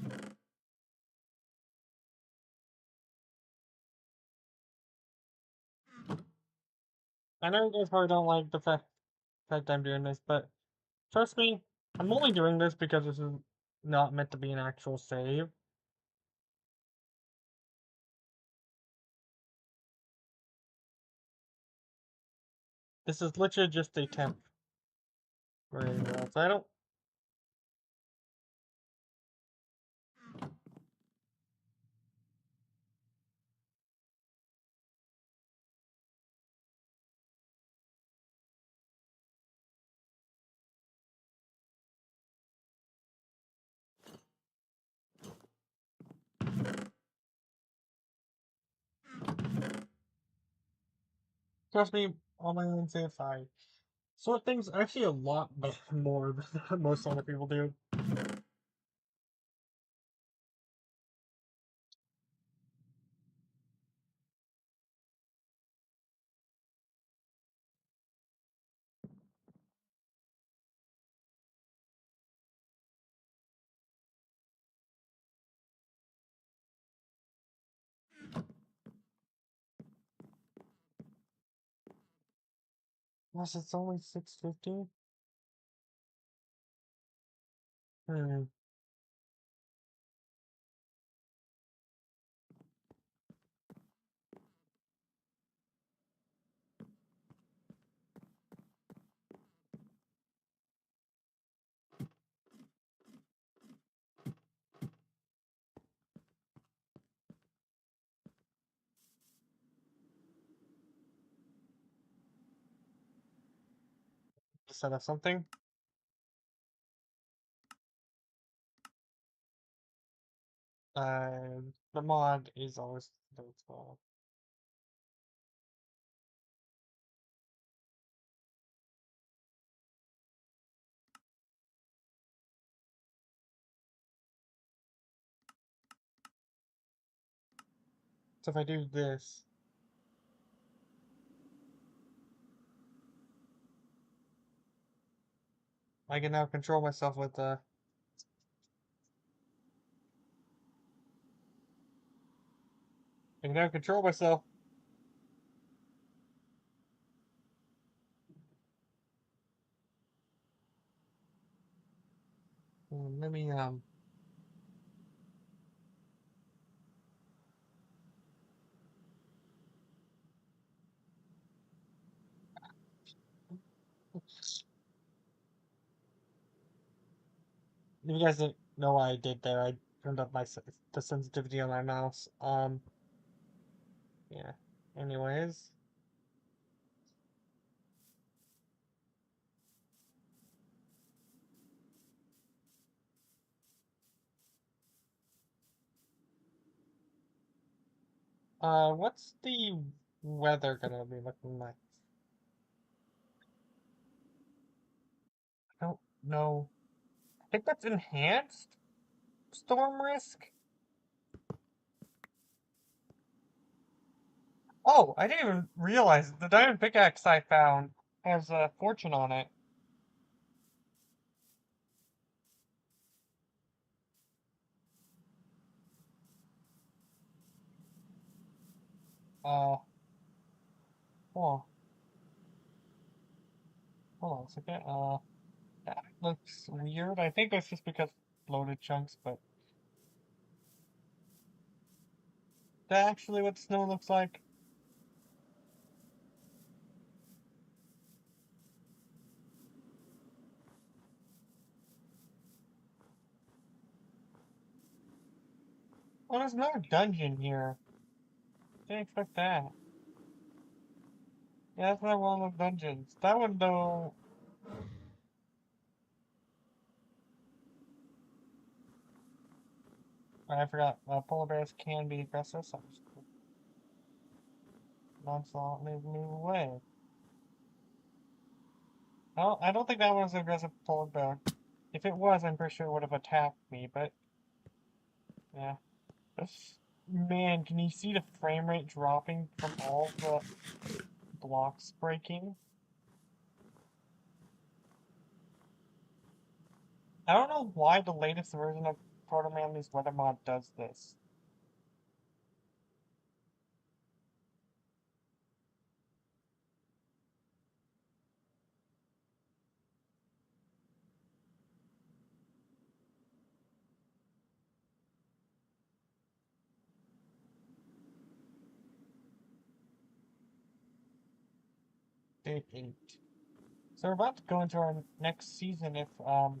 I know you guys probably don't like the fact I'm doing this, but trust me, I'm only doing this because this is not meant to be an actual save. This is literally just a temp. Right, so I don't. Trust me, on my own safe side. Sort things actually a lot more than most other people do. Gosh, it's only 6:50. Hmm. Set up something. The mod is always fault. So if I do this, I can now control myself with the. I can now control myself. Let me If you guys didn't know what I did there, I turned up the sensitivity on my mouse. Yeah. Anyways, what's the weather gonna be looking like? I don't know. I think that's enhanced storm risk. Oh, I didn't even realize the diamond pickaxe I found has a fortune on it. Uh, hold on, hold on a second. That looks weird. I think it's just because loaded chunks, but that actually what snow looks like. Oh, there's another dungeon here. Didn't expect that. Yeah, that's not one of the dungeons. That one though. I forgot. Polar bears can be aggressive, so I'm just nonchalantly move away. I don't think that was an aggressive polar bear. If it was, I'm pretty sure it would have attacked me, but yeah. Man, can you see the frame rate dropping from all the blocks breaking? I don't know why the latest version of Proto Manly's weather mod does this. Day 8. So we're about to go into our next season if I'm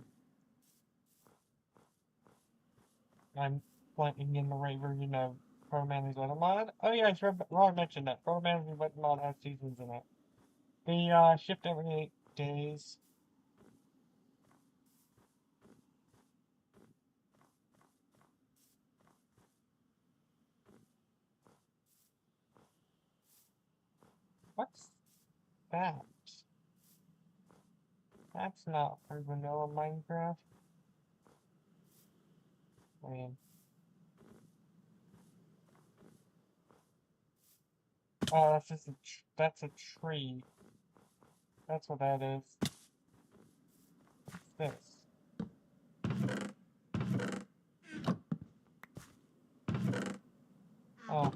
playing in the right version of Proto Manly's weather mod. Oh yeah, I should Ron mentioned that. Proto Manly's weather mod has seasons in it. They shift every 8 days. What's that? That's not for vanilla Minecraft. I mean, oh, that's just that's a tree. That's what that is. What's this? Oh.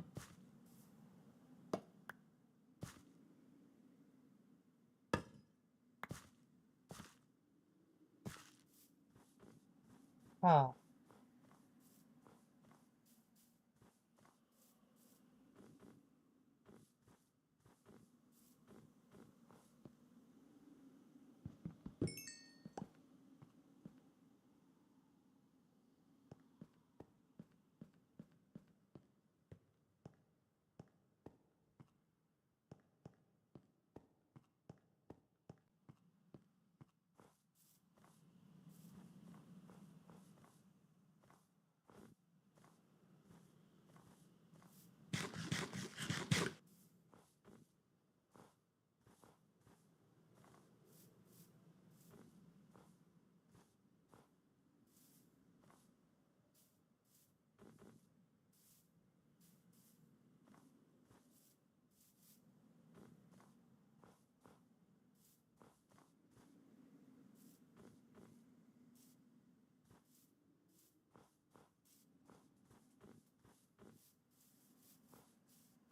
Huh.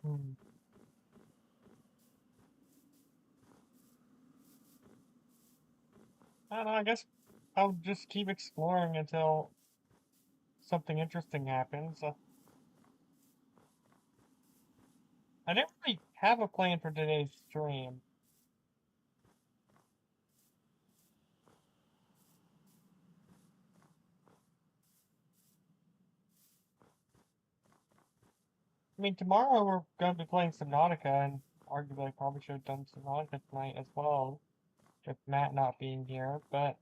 Hmm. I don't know, I guess I'll just keep exploring until something interesting happens. I didn't really have a plan for today's stream. I mean, tomorrow we're going to be playing Subnautica, and arguably I probably should have done Subnautica tonight as well, with Matt not being here, but,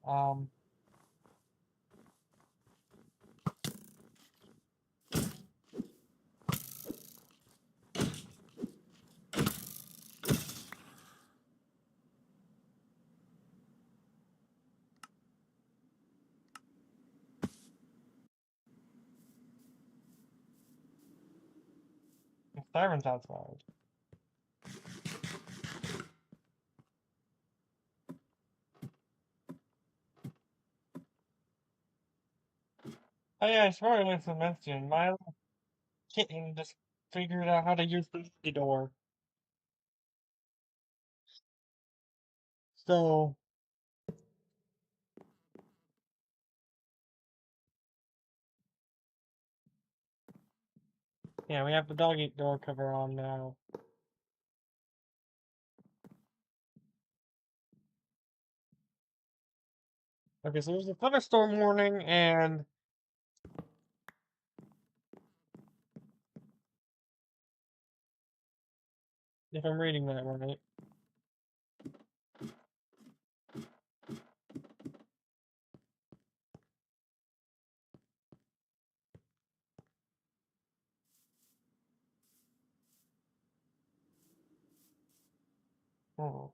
the siren's outside. Oh yeah, I swear I missed a mention. My little kitten just figured out how to use the door. So, yeah, we have the dog eat door cover on now. Okay, so there's a thunderstorm warning, and if I'm reading that right. Oh.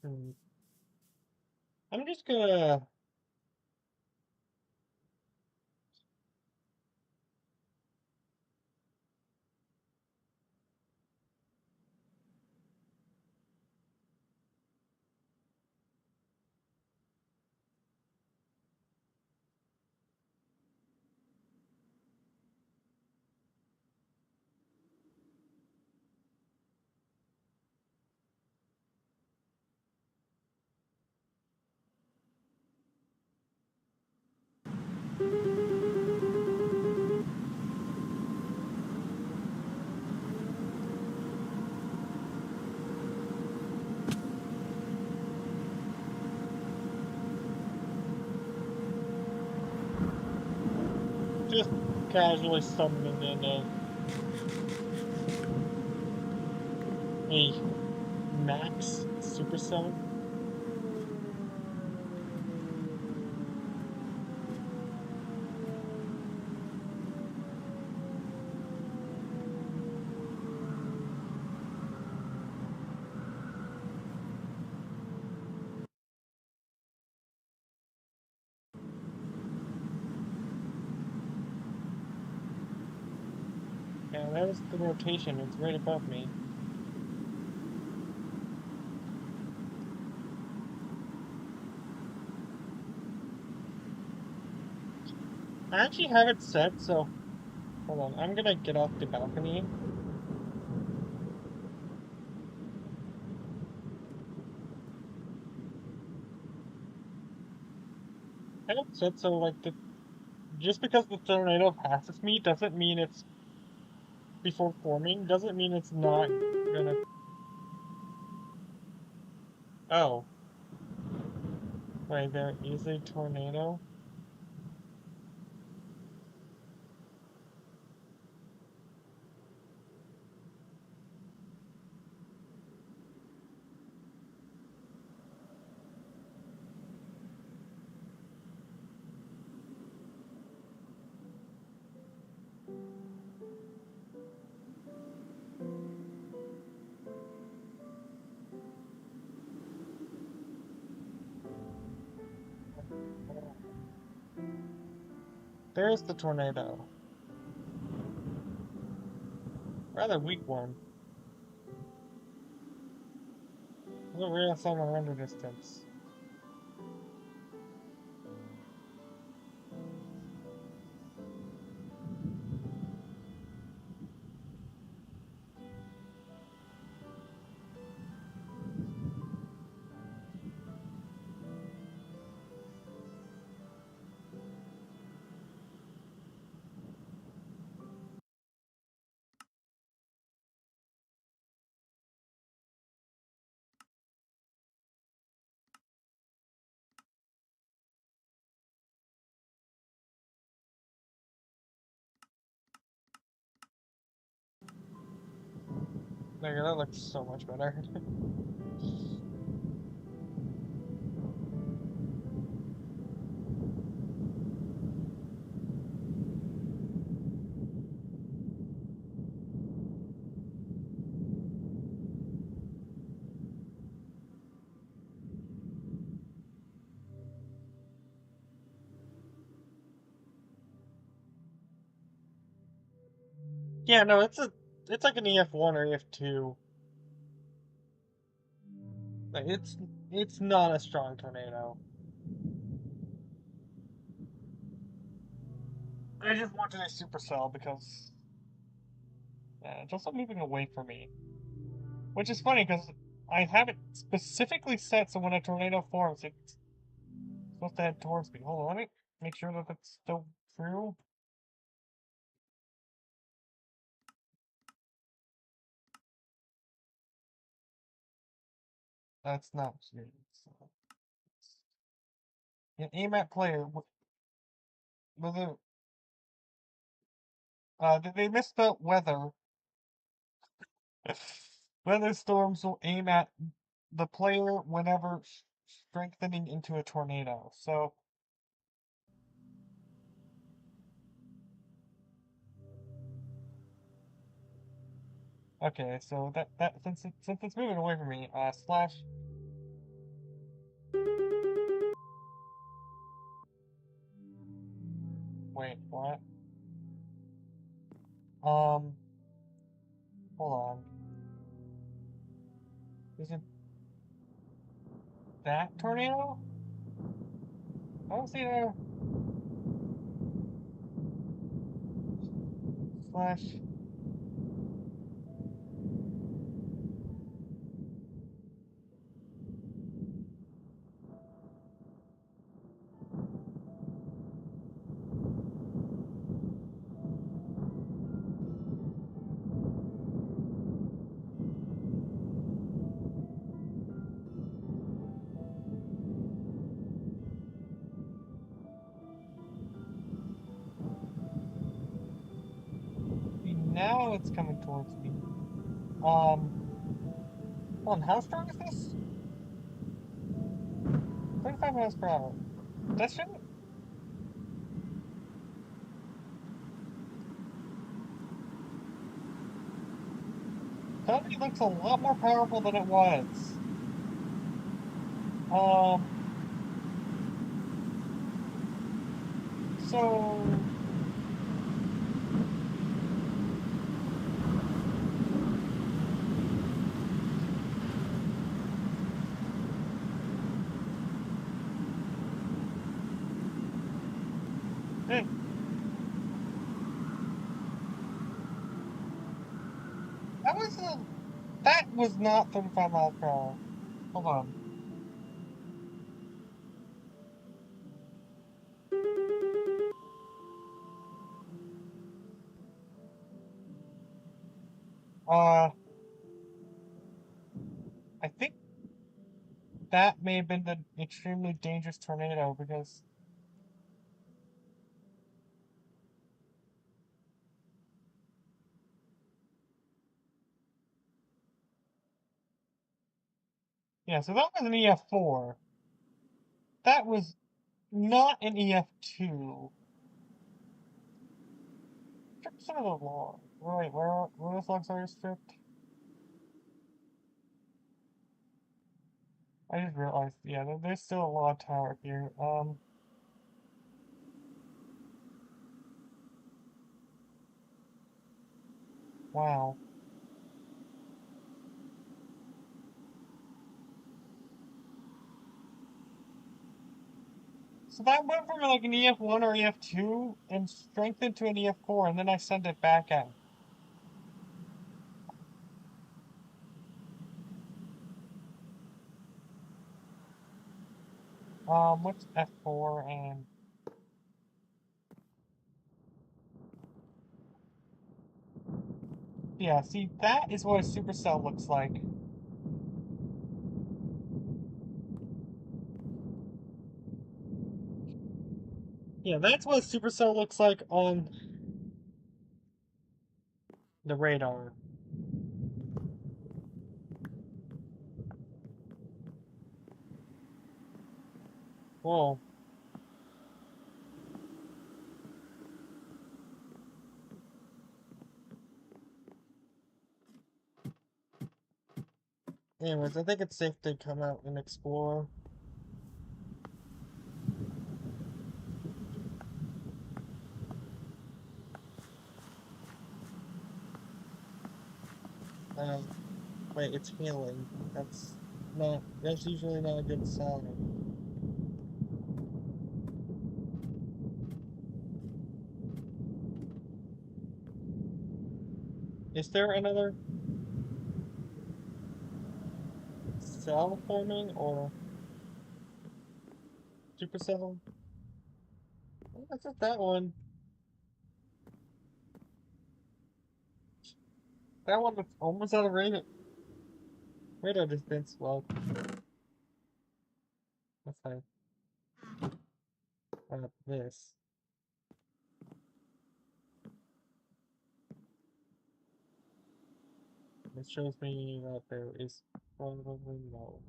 Hmm. I'm just gonna. Just casually summoning in a max supercell. that was the rotation. It's right above me. I actually have it set, so hold on. I'm gonna get off the balcony. I have it set so like just because the tornado passes me doesn't mean it's before forming, doesn't mean it's not gonna. Oh, wait, there is a tornado. There's the tornado. Rather weak one. Doesn't really sound a render distance. There, that looks so much better. Yeah, no, it's like an EF1 or EF2. Like it's not a strong tornado. I just wanted a supercell because yeah, it's also moving away from me. Which is funny because I have it specifically set so when a tornado forms, it's supposed to head towards me. Hold on, let me make sure that that's still true. That's not true. An AMAT player with a they misspelled weather. Weather storms will aim at the player whenever strengthening into a tornado. So okay, so that since it's moving away from me, slash. Wait, what? Um, hold on. Is it that tornado? I don't see there. Slash. See, now it's coming towards me. Hold on, how strong is this? 35 miles per hour. That shouldn't. That looks a lot more powerful than it was. Um, so Hey. That was not 35 miles per hour. Hold on. Uh, I think that may have been the extremely dangerous tornado because, yeah, so that was an EF4. That was not an EF2. Strip some of the log. Wait, where those logs are stripped? I just realized, yeah, there's still a log tower here. Wow. So that went from like an EF1 or EF2 and strengthened to an EF4, and then I sent it back out. What's F4 and... Yeah, see, that is what a supercell looks like. Yeah, that's what a supercell looks like on the radar. Whoa. Anyways, I think it's safe to come out and explore. Um, wait, it's healing. That's usually not a good sign. Is there another cell forming or supercell? Oh, that's not that one. That one was almost out of radar distance. Well, let's say this. It shows me that there is probably no.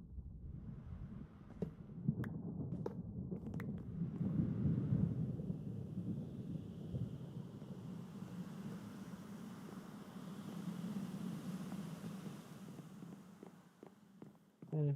Hmm.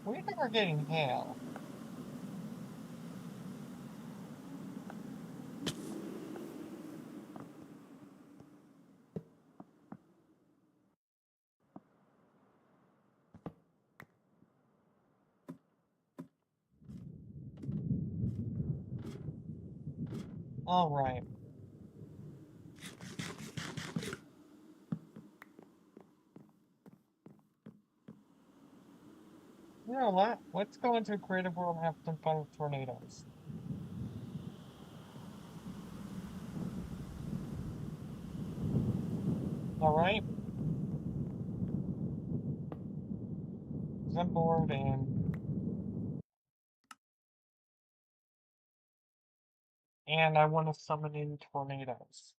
We think we're getting hail. All right. You know what? Let's go into a creative world and have some fun with tornadoes. All right. I'm bored and I want to summon in tornadoes.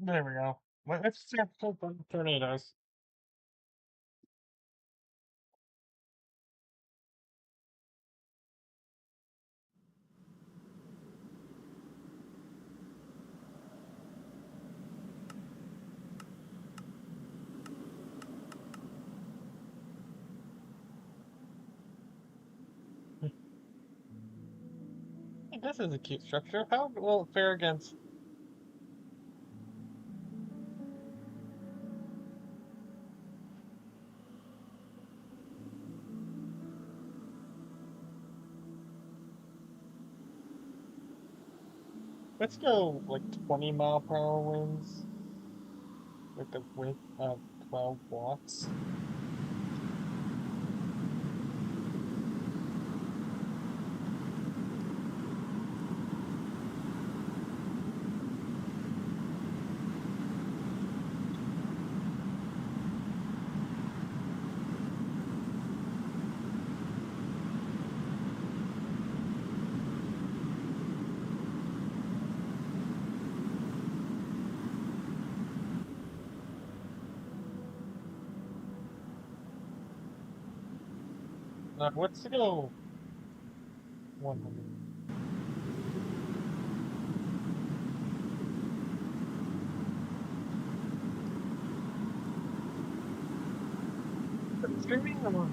There we go. Let's start flipping tornadoes. Hey, this is a cute structure. How will it fare against? Let's go like 20-mile-per-hour winds with a width of 12 watts. Let's go 100. Streaming or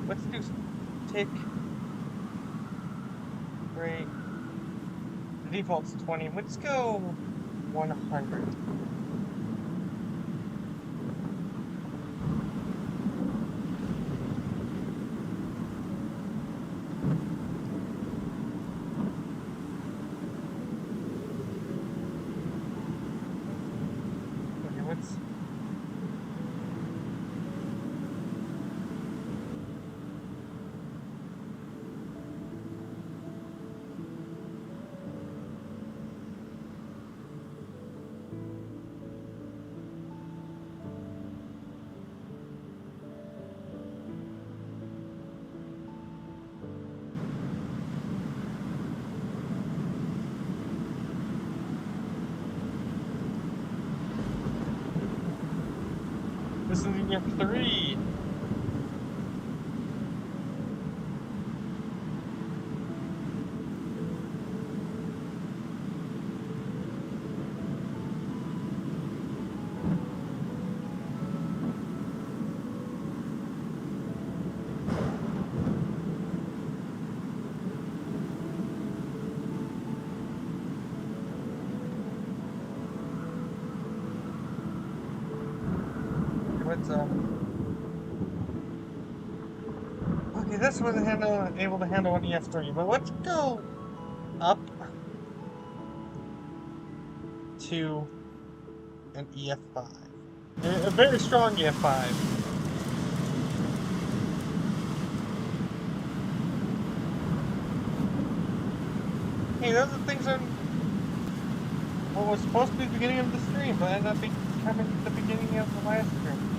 let's do tick rate. The default's 20. Let's go 100. Okay, let's. This is year 3. Let's Okay, this wasn't able to handle an EF3, but let's go up to an EF5. A very strong EF5. Hey, those are things on what was supposed to be the beginning of the stream, but ended up becoming the beginning of the last stream.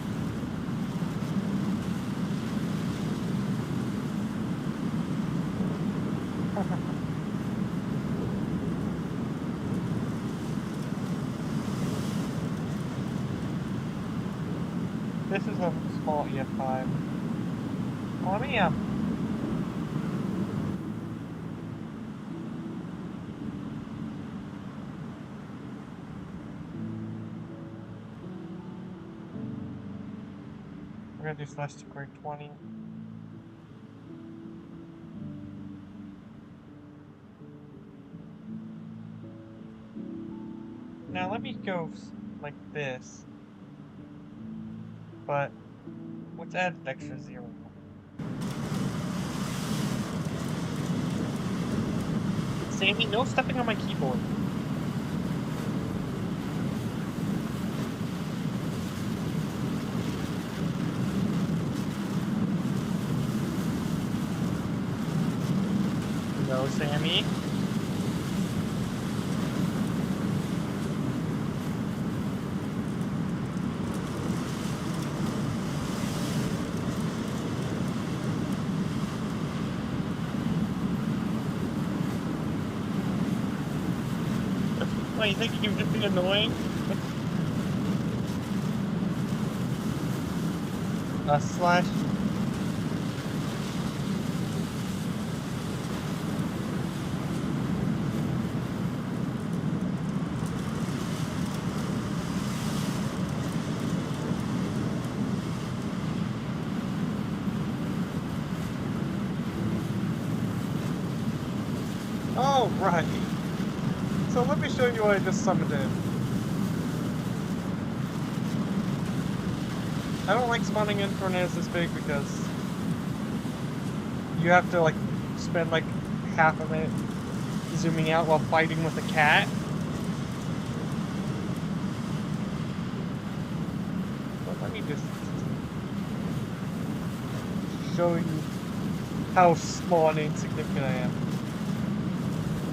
This is a small EF5. Let me we're gonna do slash to grade 20. Now let me go like this, but let's add an extra 0. Sammy, no stepping on my keyboard. Hello, Sammy. What, you think you can just be annoying? Slash. Oh, right. So let me show you what I just summoned in. I don't like spawning in tornadoes this big because you have to, like, spend, like, half of it zooming out while fighting with a cat. But let me just show you how small and insignificant I am.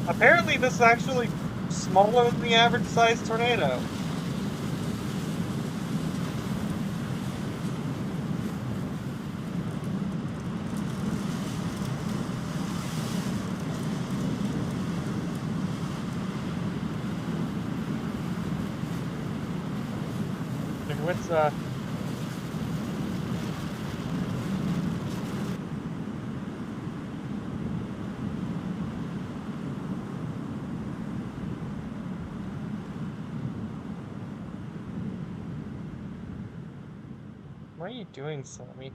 Apparently this is actually smaller than the average sized tornado. Okay, what's what are you doing, Sammy?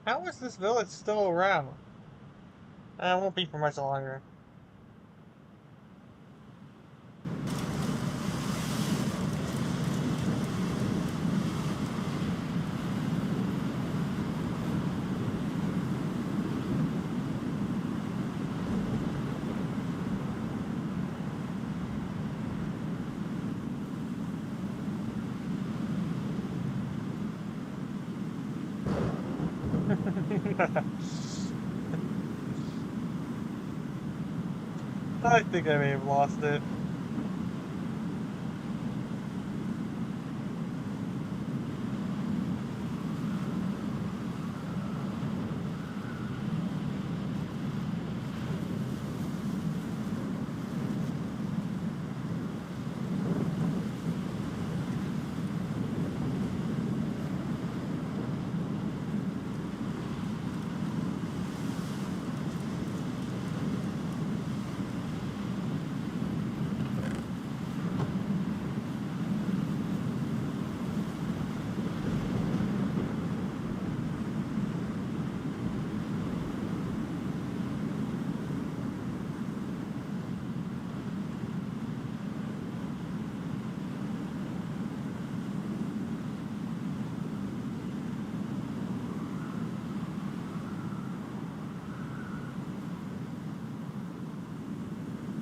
How is this village still around? It won't be for much longer. I think I may have lost it.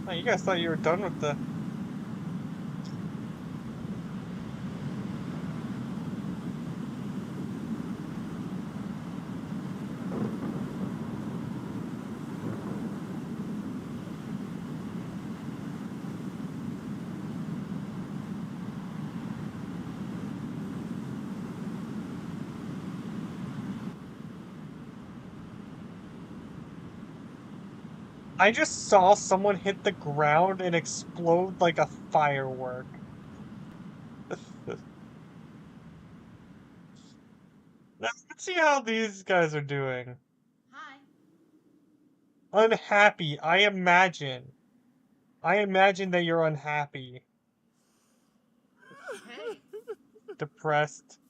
Oh, you guys thought you were done with the... I just saw someone hit the ground and explode like a firework. Let's see how these guys are doing. Hi. Unhappy, I imagine. I imagine that you're unhappy. Hey. Depressed.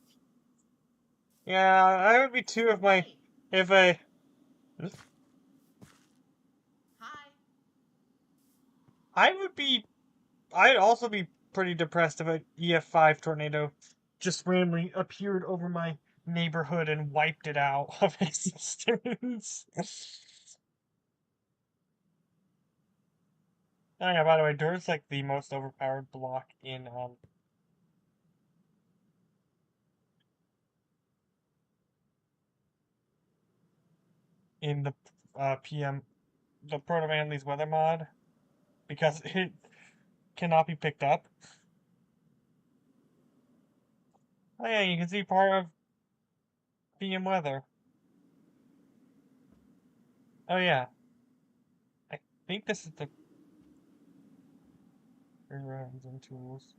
Yeah, I would be too if Hey. I... Hi. I would be... I'd also be pretty depressed if an EF5 tornado just randomly appeared over my neighborhood and wiped it out of existence. Oh yeah, by the way, Dur's like the most overpowered block in in the the Proto Manly's weather mod because it cannot be picked up. Oh yeah, you can see part of PM weather. Oh yeah, I think this is the runs and tools.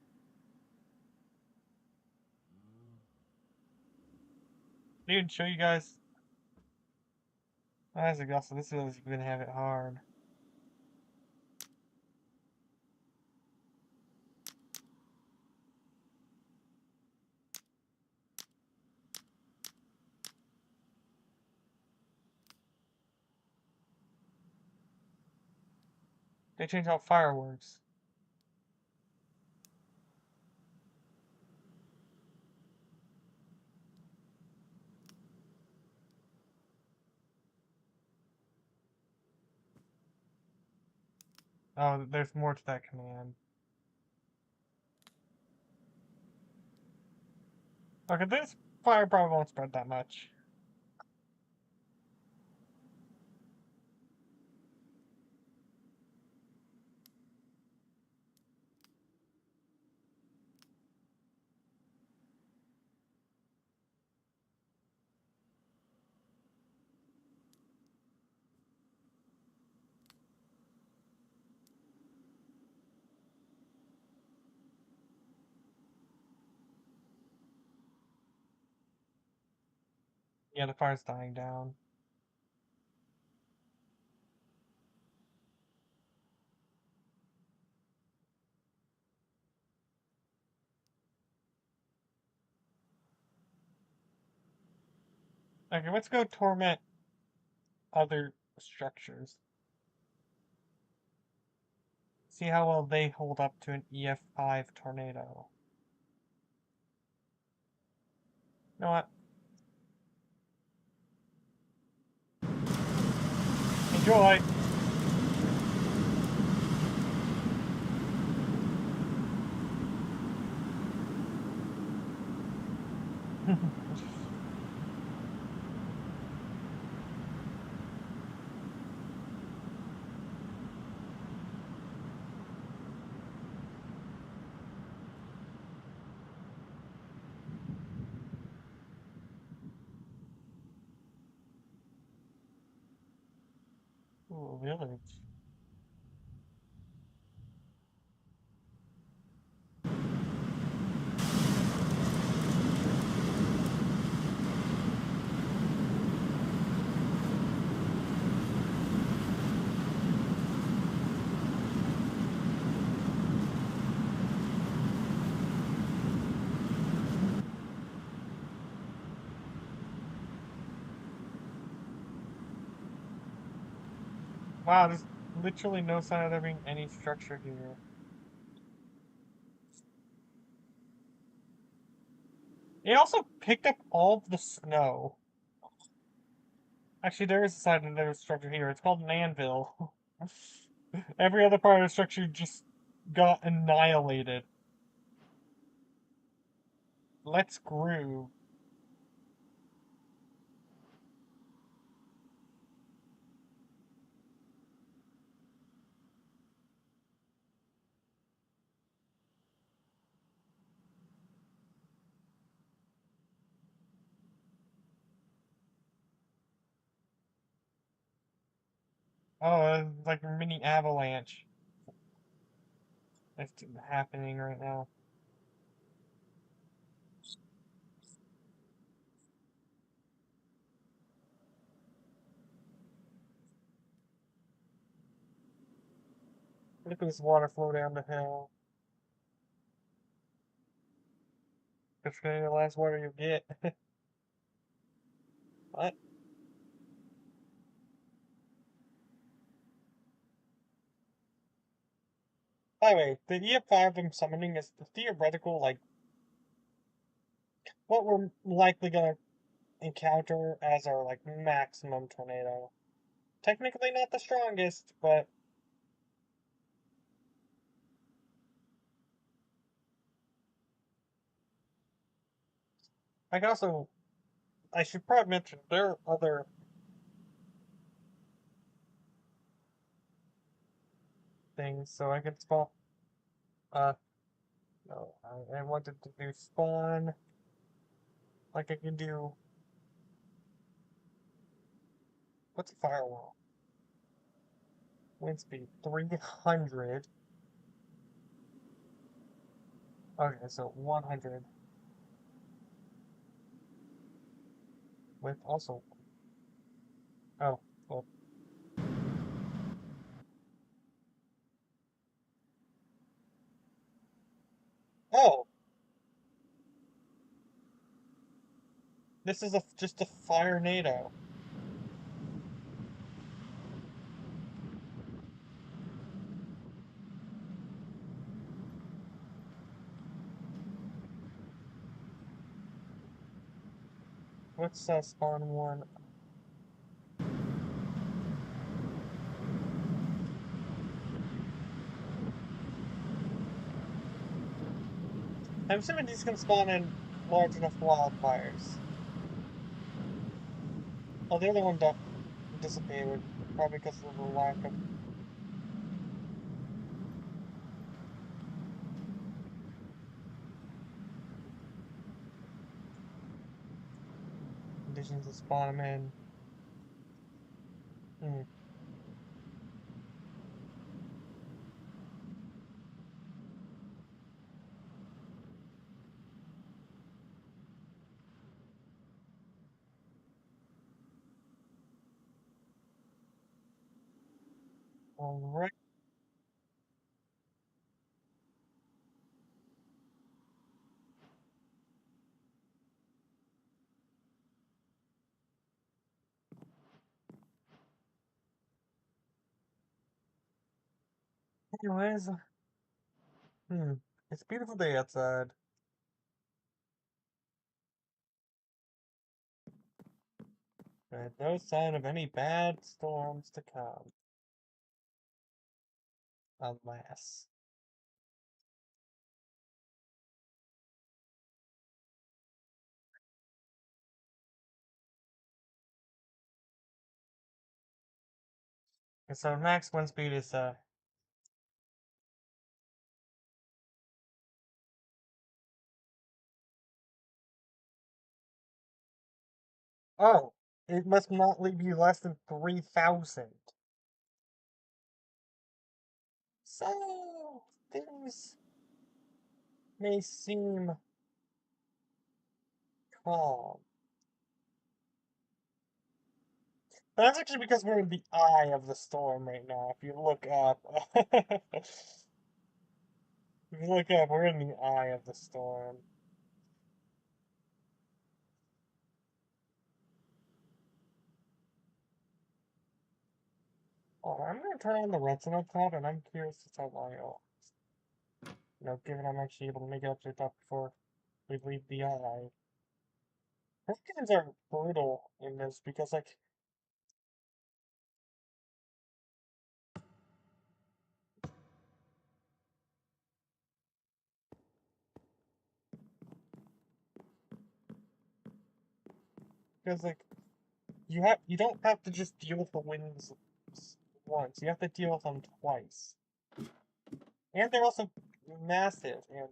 Dude, show you guys. As a guess, this is gonna have it hard. They changed out fireworks. Oh, there's more to that command. Okay, this fire probably won't spread that much. Yeah, the fire's dying down. Okay, let's go torment other structures. See how well they hold up to an EF5 tornado. You know what? Enjoy! Ooh, village. Wow, there's literally no sign of there being any structure here. It also picked up all of the snow. Actually, there is a sign that there's a structure here. It's called an anvil. Every other part of the structure just got annihilated. Let's groove. Oh, it's like a mini avalanche. That's happening right now. Look at this water flow down the hill. It's gonna be the last water you get. What? By the way, the EF5 I'm summoning is the theoretical, like, what we're likely gonna encounter as our, like, maximum tornado. Technically not the strongest, but I should probably mention, there are other things so I could spawn. No, I wanted to do spawn. Like I can do. What's a firewall? Wind speed 300. Okay, so 100. With also. Oh, well. Oh! This is just a fire NATO. What's spawn one? I'm assuming these can spawn in large enough wildfires. Oh, the other one dissipated. Probably because of the lack of. Conditions to spawn them in. Alright. Anyways, it's a beautiful day outside. And no sign of any bad storms to come. Alas. And so max wind speed is oh, it must not be less than 3,000. So things may seem calm. But that's actually because we're in the eye of the storm right now. If you look up, if you look up, we're in the eye of the storm. Oh, I'm gonna turn on the redstone up top, and I'm curious to how long it'll. Given I'm actually able to make it up to the top before we leave the eye. Hurricanes are brutal in this because, like, you don't have to just deal with the winds once. You have to deal with them twice, and they're also massive. And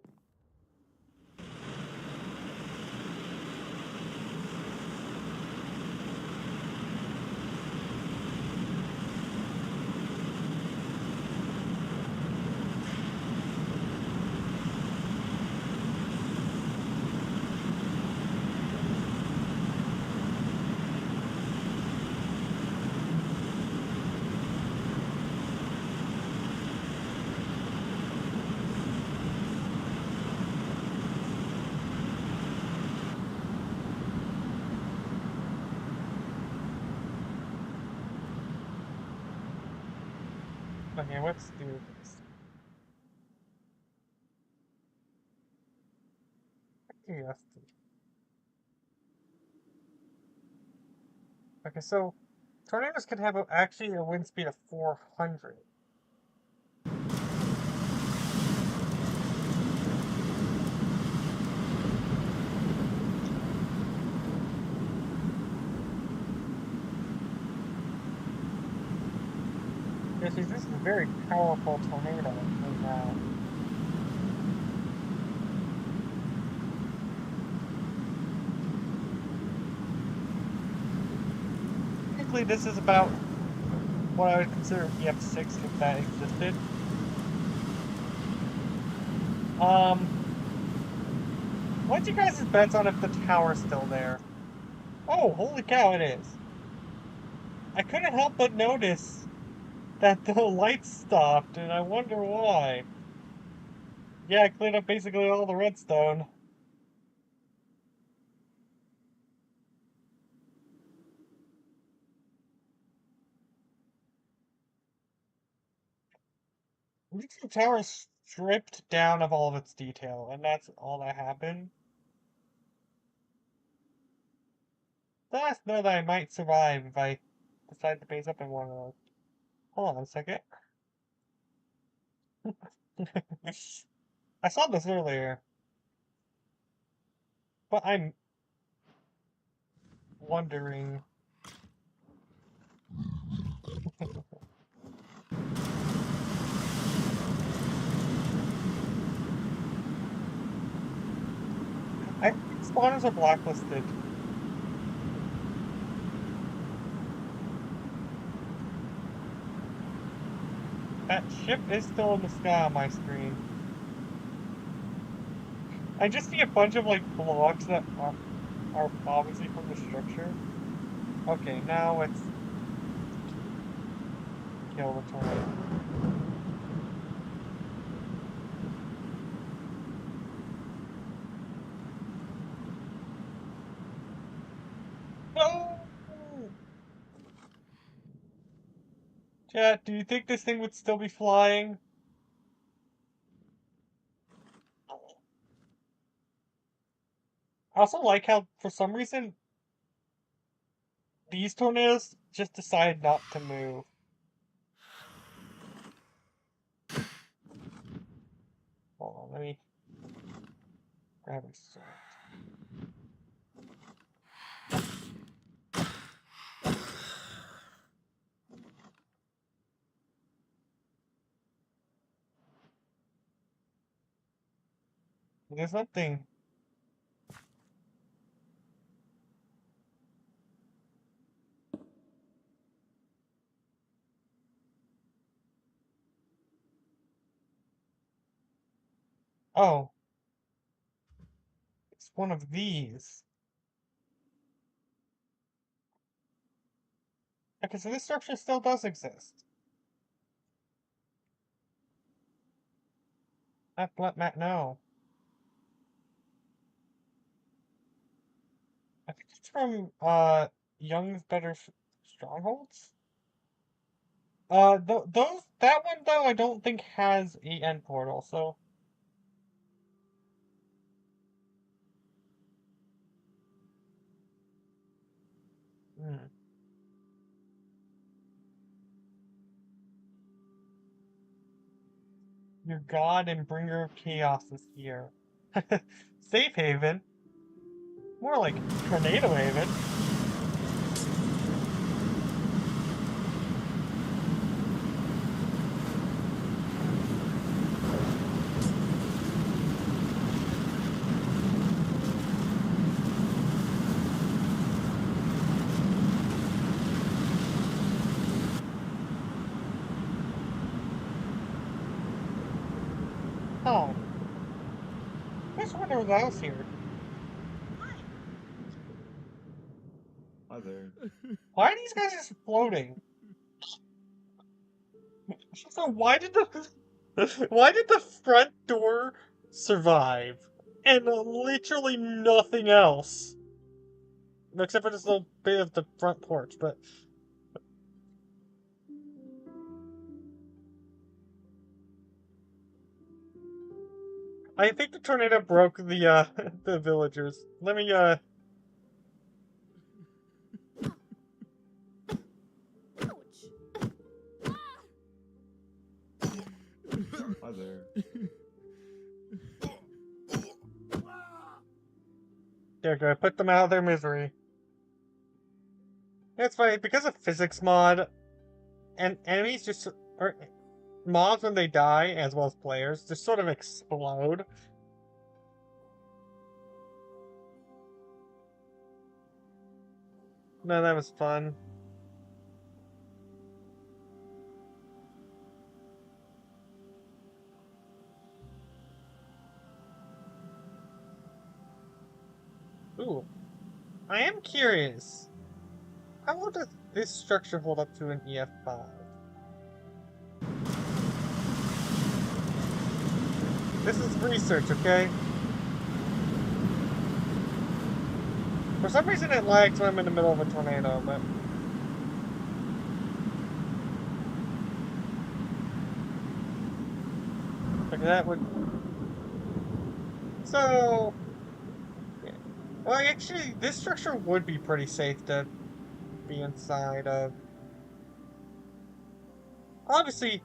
okay, let's do this. Yes. Okay, so tornadoes can have actually a wind speed of 400. Yes, this this is a very powerful tornado right now. Technically, this is about what I would consider EF6 if that existed. What's you guys' bets on if the tower's still there? Oh, holy cow, it is. I couldn't help but notice that the lights stopped, and I wonder why. Yeah, I cleaned up basically all the redstone. The tower is stripped down of all of its detail, and that's all that happened. Thus, know that I might survive if I decide to base up in one of those. Hold on a second. I saw this earlier, but I'm wondering. I think spawners are blacklisted. That ship is still in the sky on my screen. I just see a bunch of like blocks that are obviously from the structure. Okay, now let's kill the tornado. No! Chat, do you think this thing would still be flying? I also like how, for some reason, these tornadoes just decide not to move. Hold on, let me grab a sword. There's nothing. Oh. It's one of these. Okay, so this structure still does exist. Let Matt know. I think it's from, Young's Better Strongholds? That one, though, I don't think has a end portal, so... Hmm. Your god and bringer of chaos is here. Safe haven? More like tornado haven. Oh. I just wonder what else here. Hi there. Why are these guys just floating? So why did the front door survive and literally nothing else, except for this little bit of the front porch? But I think the tornado broke the the villagers. Let me Hi there. there go. Put them out of their misery. It's funny because of physics mod, and enemies just or mobs when they die, as well as players, just sort of explode. No, that was fun. Ooh, I am curious. How well does this structure hold up to an EF5? This is research, okay? For some reason it lags when I'm in the middle of a tornado, but... like that would... So... yeah. Well, actually, this structure would be pretty safe to be inside of. Obviously,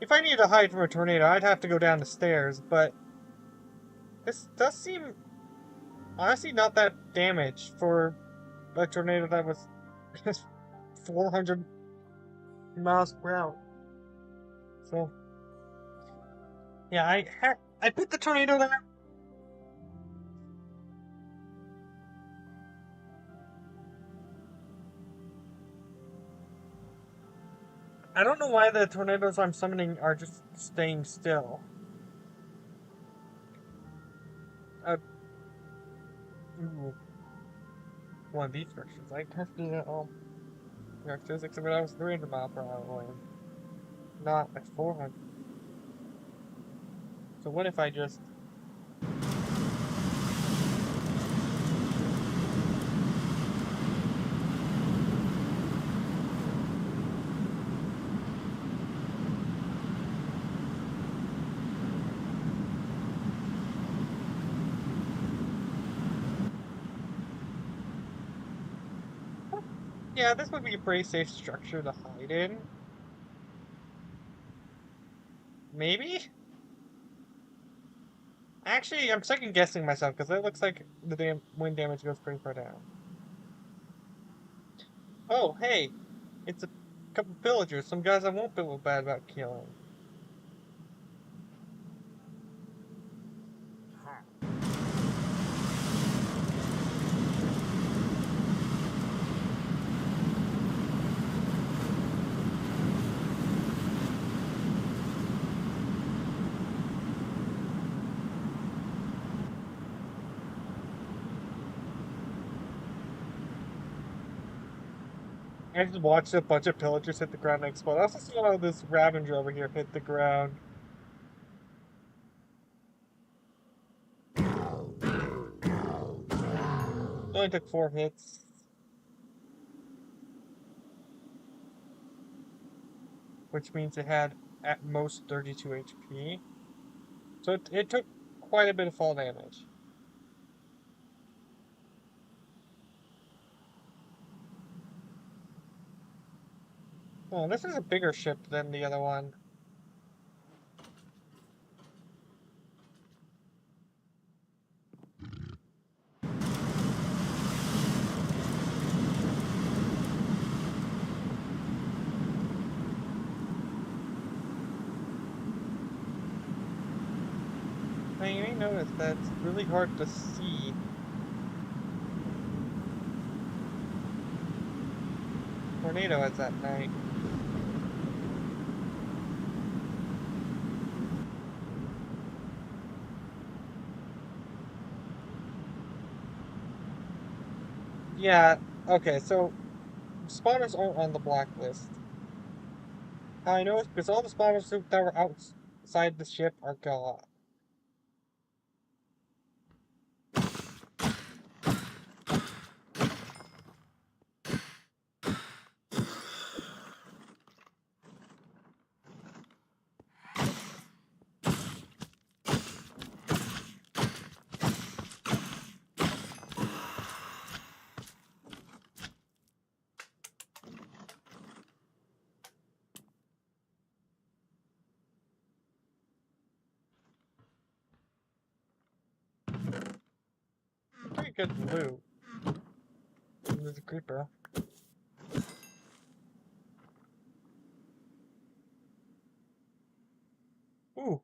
if I needed to hide from a tornado, I'd have to go down the stairs, but... this does seem... honestly not that damaged for a tornado that was 400 miles per hour. So, yeah, I put the tornado there. I don't know why the tornadoes I'm summoning are just staying still. Ooh. One of these structures. I tested it physics, but I was 300 miles per hour wind, not at 400. So what if I just... yeah, this would be a pretty safe structure to hide in. Maybe? Actually, I'm second guessing myself because it looks like the wind damage goes pretty far down. Oh, hey, it's a couple villagers, some guys I won't feel bad about killing. I just watched a bunch of pillagers hit the ground and explode. I also saw this Ravager over here hit the ground. It only took 4 hits. Which means it had at most 32 HP. So it took quite a bit of fall damage. Oh, this is a bigger ship than the other one. Now you may notice that it's really hard to see. Tornado is at night. Yeah, okay, so spawners aren't on the blacklist. How I know is because all the spawners that were outside the ship are gone. Pretty good loot. There's a creeper. Ooh,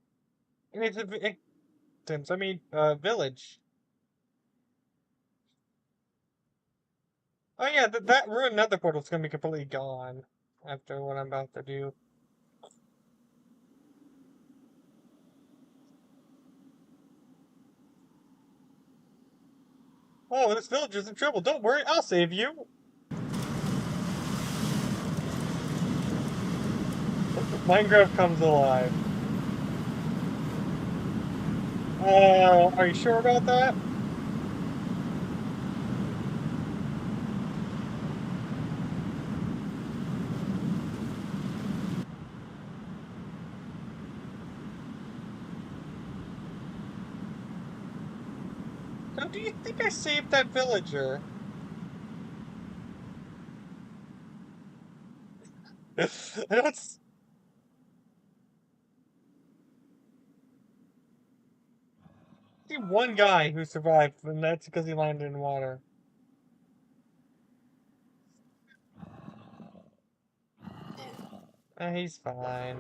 and it's a victims. I mean, village. Oh yeah, that ruined nether portal's gonna be completely gone after what I'm about to do. Oh, this village is in trouble. Don't worry, I'll save you. Minecraft comes alive. Are you sure about that? So do you think I saved that villager? I don't see one guy who survived, and that's because he landed in water. He's fine.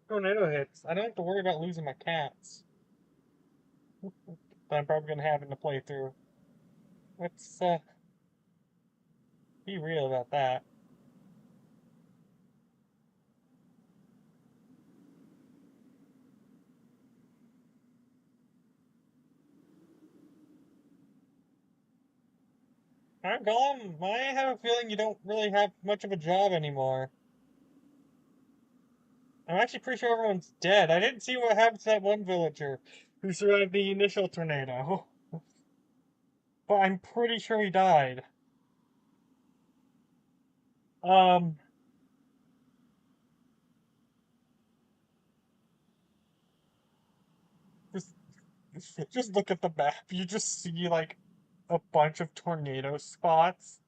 Tornado hits. I don't have to worry about losing my cats. That I'm probably gonna have in the playthrough. Let's be real about that. Alright, Gollum, I have a feeling you don't really have much of a job anymore. I'm actually pretty sure everyone's dead. I didn't see what happened to that one villager who survived the initial tornado. But I'm pretty sure he died. Um, just, just look at the map. You just see, like, a bunch of tornado spots.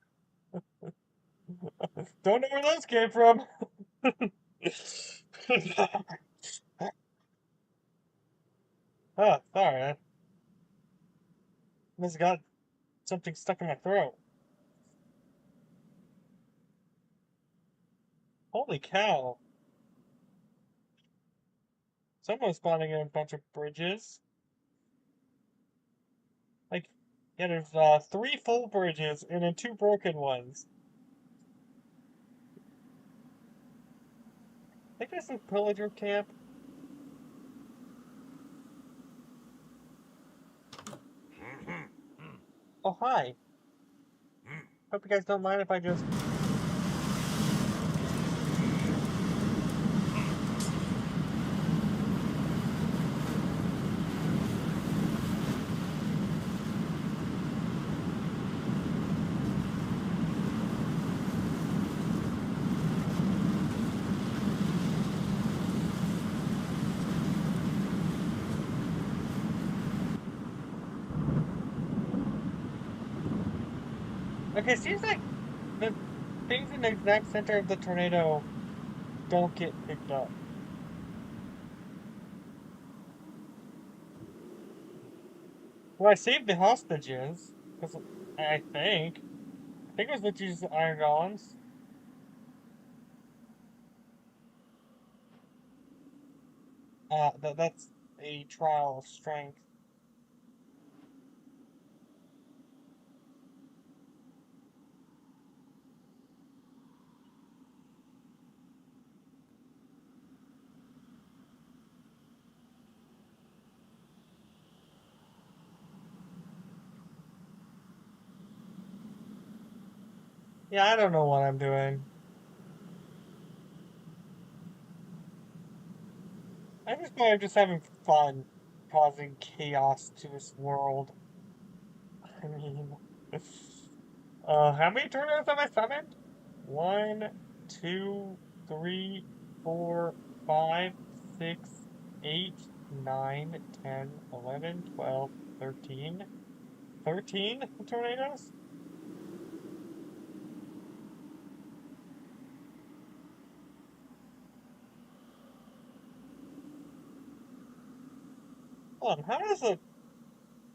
Don't know where those came from. Oh, sorry. I must have got something stuck in my throat. Holy cow. Someone's spawning in a bunch of bridges. Like, yeah, there's 3 full bridges and then 2 broken ones. I think there's some pillager camp. Oh, hi. Hope you guys don't mind if I just... Okay, seems like the things in the exact center of the tornado don't get picked up. Well, I saved the hostages, because I think. I think it was the Jesus Iron Golems. That's a trial of strength. Yeah, I don't know what I'm doing. I'm just having fun causing chaos to this world. I mean, how many tornadoes have I summoned? 1, 2, 3, 4, 5, 6, 8, 9, 10, 11, 12, 13. 13 tornadoes? Hold on, how does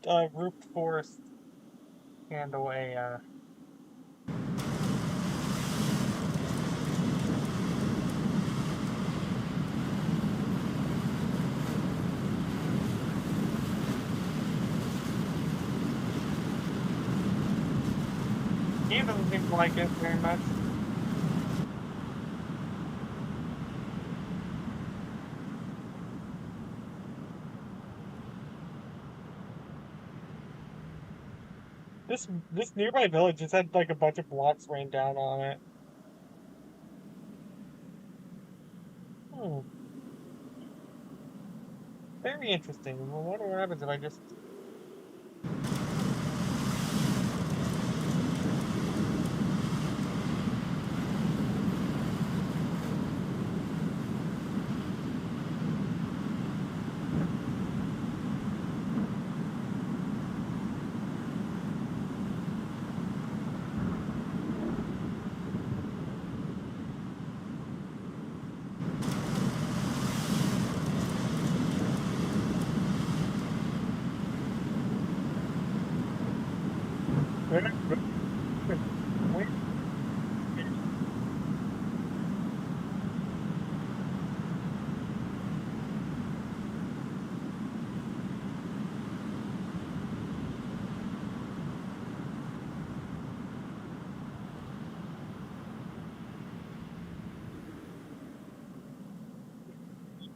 a roofed forest handle a, Game doesn't seem to like it very much. This nearby village just had like a bunch of blocks rain down on it. Hmm. Very interesting. Well, what happens if I just...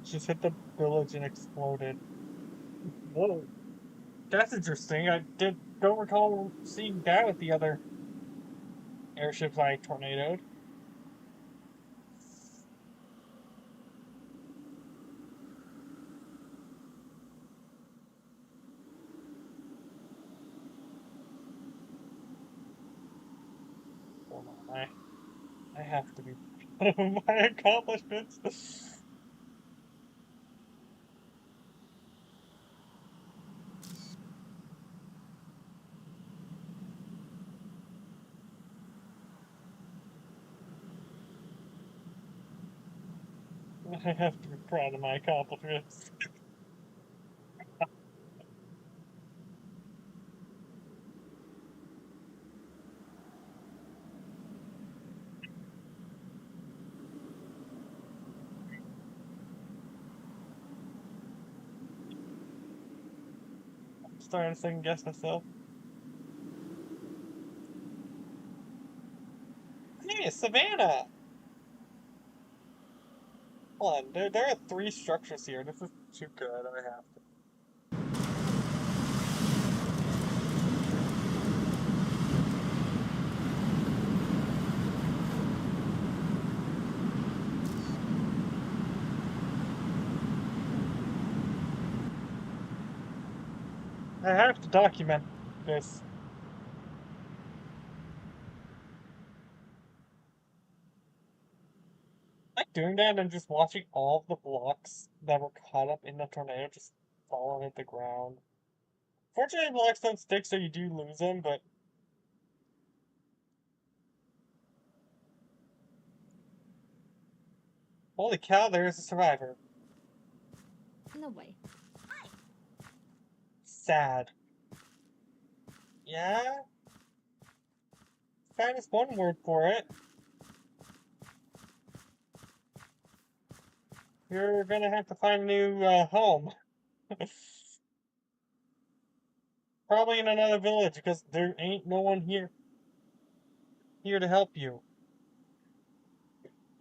Just hit the village and exploded. Whoa. That's interesting. I don't recall seeing that with the other airships I tornadoed. Hold on, I have to be proud of my accomplishments. I have to be proud of my accomplishments. I'm starting to second guess myself. Hey, Savannah! Hold on, there are 3 structures here. This is too good. I have to. I have to document this. Like doing that and just watching all of the blocks that were caught up in the tornado just fall and hit the ground. Fortunately, blocks don't stick, so you do lose them, but... Holy cow, there is a survivor. No way. Sad. Yeah? Sad is one word for it. You're gonna have to find a new home. Probably in another village, because there ain't no one here to help you.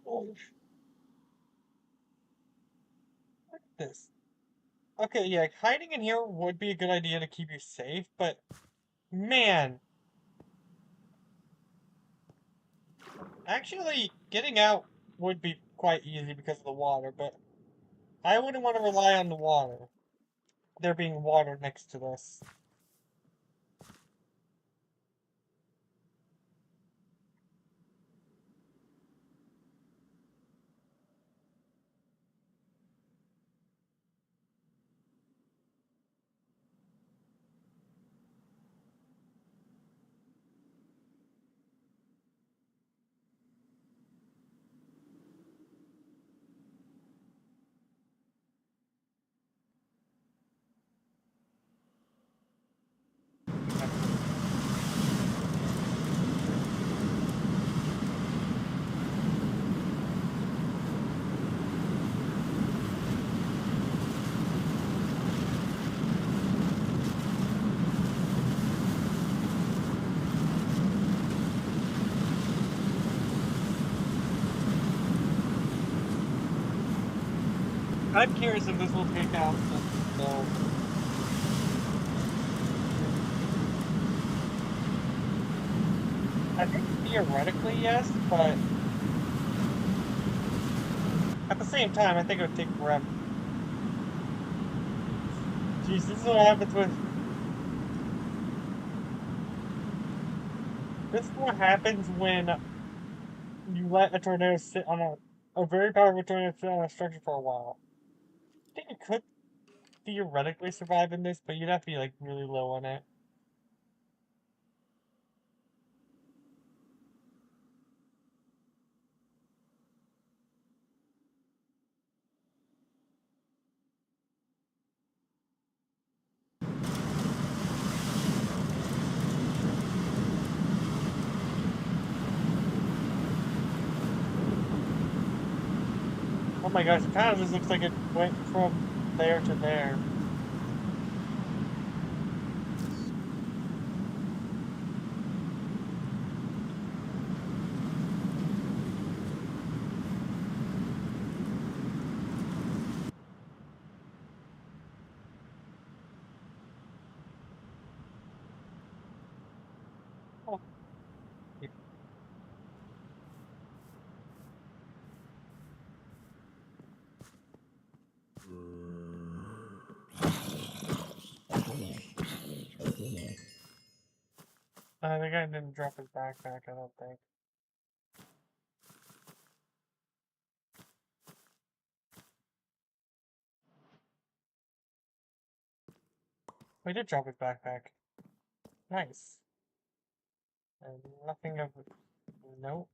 Oh, look at this. Okay, yeah, hiding in here would be a good idea to keep you safe, but man, actually getting out would be quite easy because of the water, but I wouldn't want to rely on the water. There being water next to this. I'm curious if this will take out the I think theoretically yes, but at the same time I think it would take forever. Jeez, this is what happens with this is what happens when you let a tornado sit on a very powerful tornado sit on a structure for a while. I think it could theoretically survive in this, but you'd have to be like really low on it. Oh my gosh, it kind of just looks like it went from there to there. Oh, yeah. The guy didn't drop his backpack, I don't think. We did drop his backpack. Nice. And nothing of note.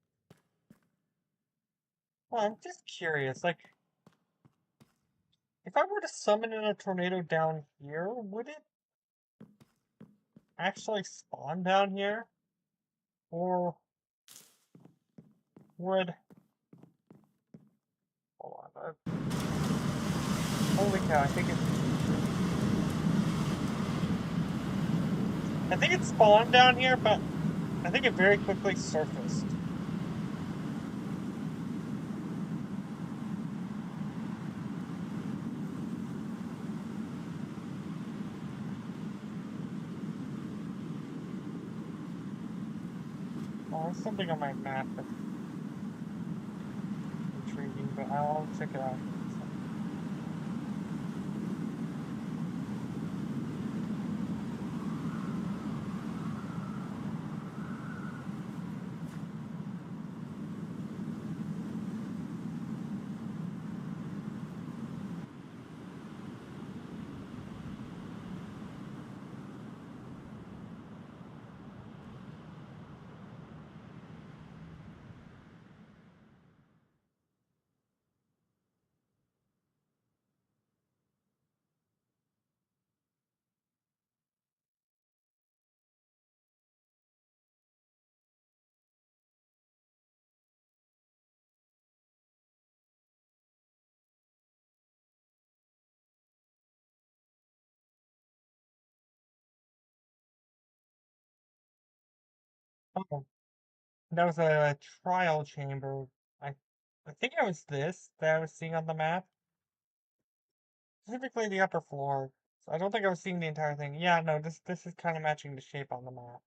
Well, I'm just curious, like, if I were to summon in a tornado down here, would it actually spawn down here? Or would... Hold on. Holy cow, I think it spawned down here, but I think it very quickly surfaced. Oh, there's something on my map that's intriguing, but I'll check it out. Oh, that was a trial chamber. I, I think it was this that I was seeing on the map. Specifically the upper floor. So I don't think I was seeing the entire thing. Yeah, no, this is kind of matching the shape on the map.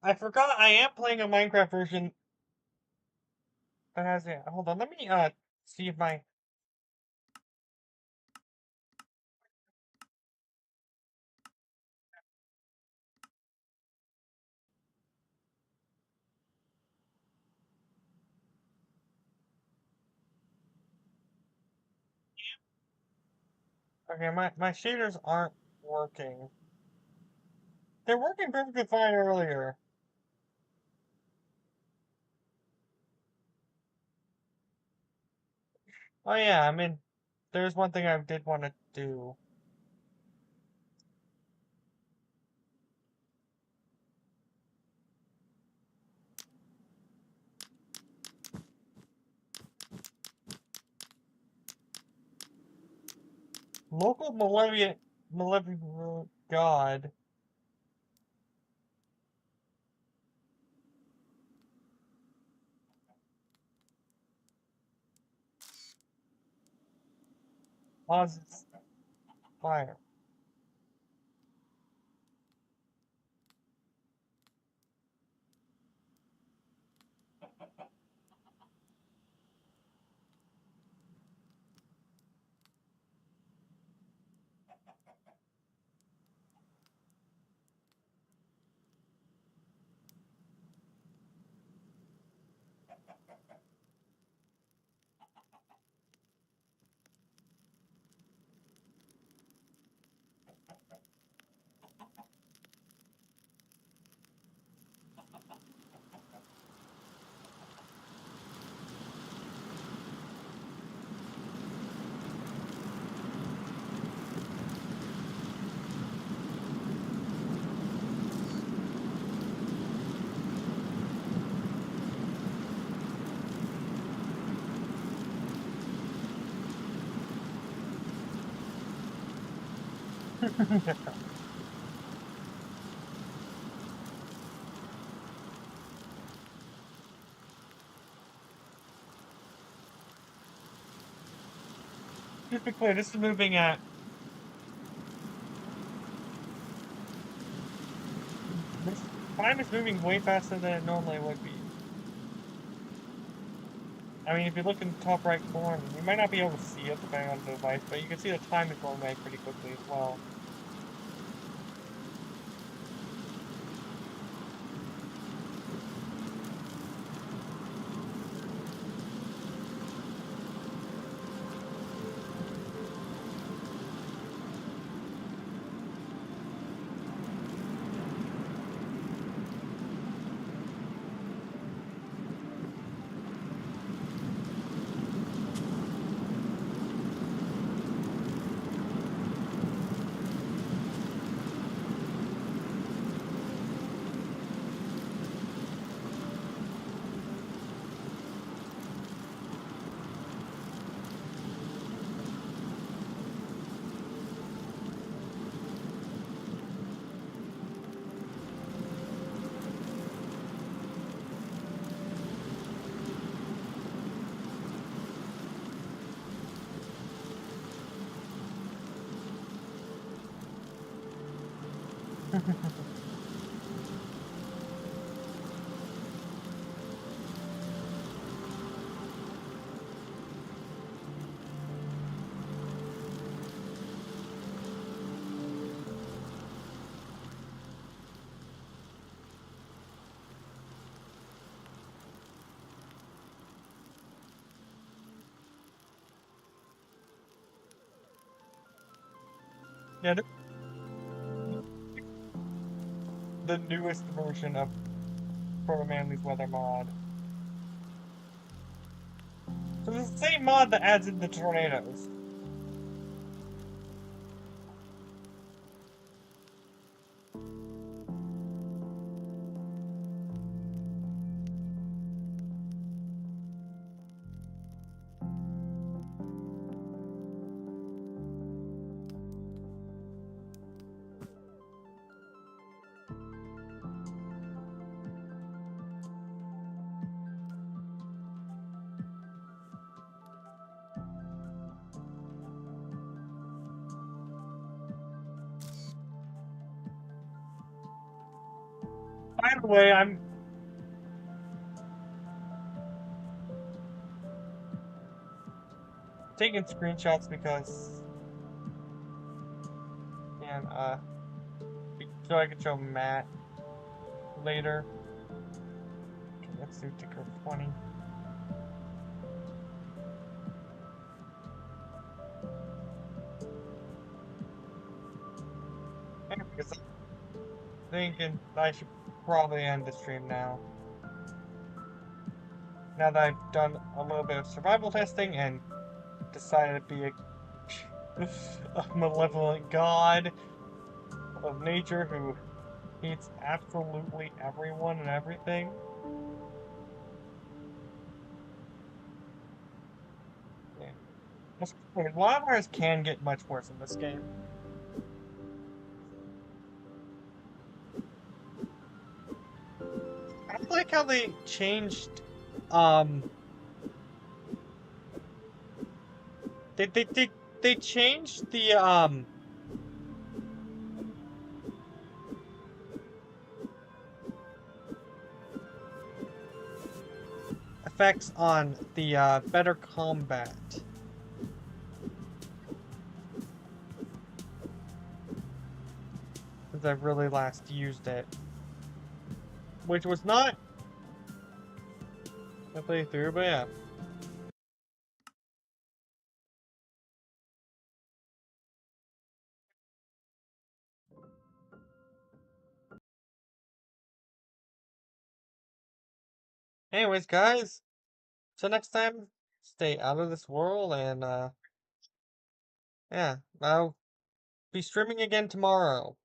I forgot I am playing a Minecraft version that has it. Hold on, let me see if my okay, my shaders aren't working. They're working perfectly fine earlier. Oh yeah, I mean, there's one thing I did want to do. Local malevolent, god. Oz's fire. Just to be clear, this is moving at... This time is moving way faster than it normally would be. I mean, if you look in the top right corner, you might not be able to see it depending on the device, but you can see the time is going by pretty quickly as well. Yeah, the newest version of Proto Manly's weather mod. So it's the same mod that adds in the tornadoes. By the way, I'm taking screenshots because, and so I can show Matt later. Okay, let's do ticker 20. Anyways, thinking I should probably end the stream now. Now that I've done a little bit of survival testing and decided to be a malevolent god of nature who hates absolutely everyone and everything. Yeah. Wildfires can get much worse in this game. I like how they changed, they they changed the effects on the Better Combat. Since I've really last used it. Which was not a playthrough, but yeah. Anyways, guys, so next time, stay out of this world, and yeah, I'll be streaming again tomorrow.